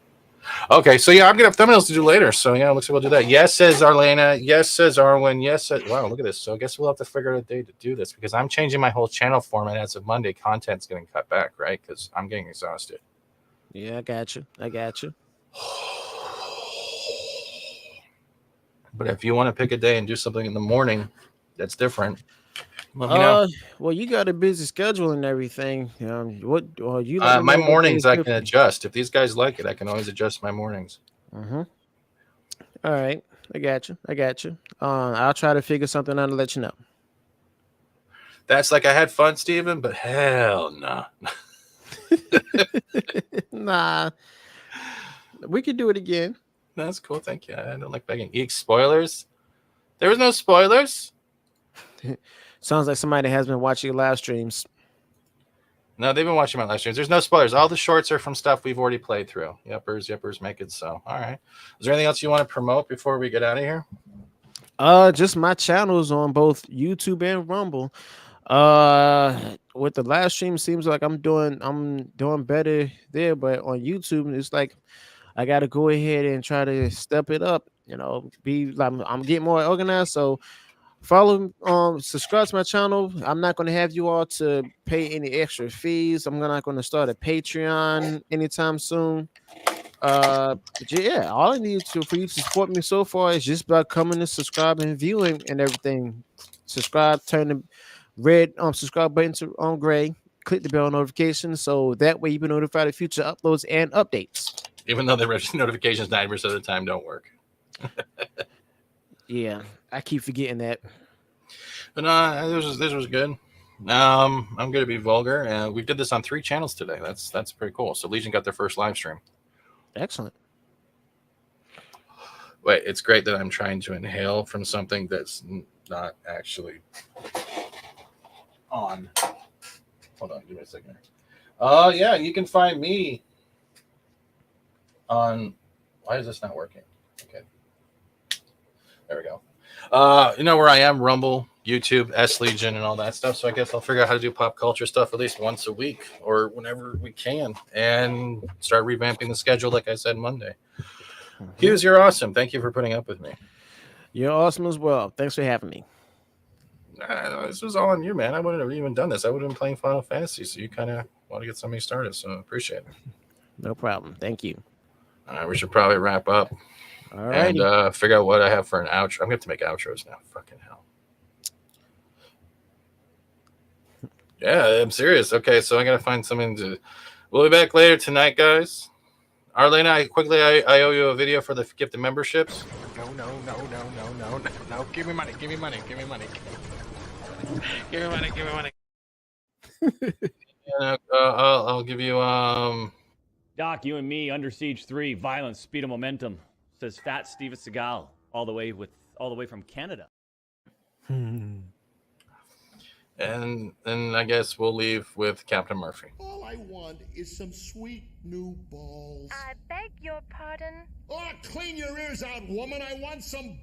Okay, so yeah, I'm gonna have thumbnails to do later. So yeah, looks like we'll do that. Yes, says Arlena. Yes, says Arwen. Yes, says, wow, look at this. So I guess we'll have to figure out a day to do this because I'm changing my whole channel format as of Monday. Content's getting cut back, right? Because I'm getting exhausted. Yeah, I got you. But if you want to pick a day and do something in the morning, that's different. Let me know. Well, you got a busy schedule and everything. My mornings I can adjust. If these guys like it, I can always adjust my mornings. All right, I got you. I'll try to figure something out and let you know. That's like I had fun, Steven, but hell no. Nah, we could do it again. That's cool. Thank you. I don't like begging. Spoilers? There was no spoilers. Sounds like somebody has been watching your live streams. No, they've been watching my live streams. There's no spoilers. All the shorts are from stuff we've already played through. Yuppers make it so. All right. Is there anything else you want to promote before we get out of here? Just my channels on both YouTube and Rumble. With the live stream, seems like I'm doing better there, but on YouTube, it's like I got to go ahead and try to step it up you know, be like I'm getting more organized. So follow, subscribe to my channel. I'm not going to have you all to pay any extra fees. I'm not going to start a Patreon anytime soon. But yeah, all I need to for you to support me so far is just by coming and subscribing and viewing and everything. Subscribe, turn the red subscribe button to on gray, click the bell notification so that way you be notified of future uploads and updates. Even though the notifications 90% of the time don't work. Yeah, I keep forgetting that. But no, this was good. I'm going to be vulgar, and we did this on 3 channels today. That's pretty cool. So Legion got their first live stream. Excellent. Wait, it's great that I'm trying to inhale from something that's not actually on. Hold on, give me a second. Yeah, you can find me on. Why is this not working? Okay, there we go. You know where I am: Rumble, YouTube, S Legion, and all that stuff. So I guess I'll figure out how to do pop culture stuff at least once a week or whenever we can, and start revamping the schedule. Like I said, Monday. Hughes, you're awesome. Thank you for putting up with me. You're awesome as well. Thanks for having me. This was all on you, man. I wouldn't have even done this. I would have been playing Final Fantasy, so you kind of want to get something started. So I appreciate it. No problem. Thank you. All right, we should probably wrap up. All right. And figure out what I have for an outro. I'm going to have to make outros now. Fucking hell. Yeah, I'm serious. Okay, so I got to find something to... We'll be back later tonight, guys. Arlene, I owe you a video for the gift of memberships. No. Give me money. Give me money. And, I'll give you Doc, you and me, Under Siege 3, violence, speed, and momentum. Says Fat Steven Seagal, all the way from Canada. And then I guess we'll leave with Captain Murphy. All I want is some sweet new balls. I beg your pardon? Oh, clean your ears out, woman. I want some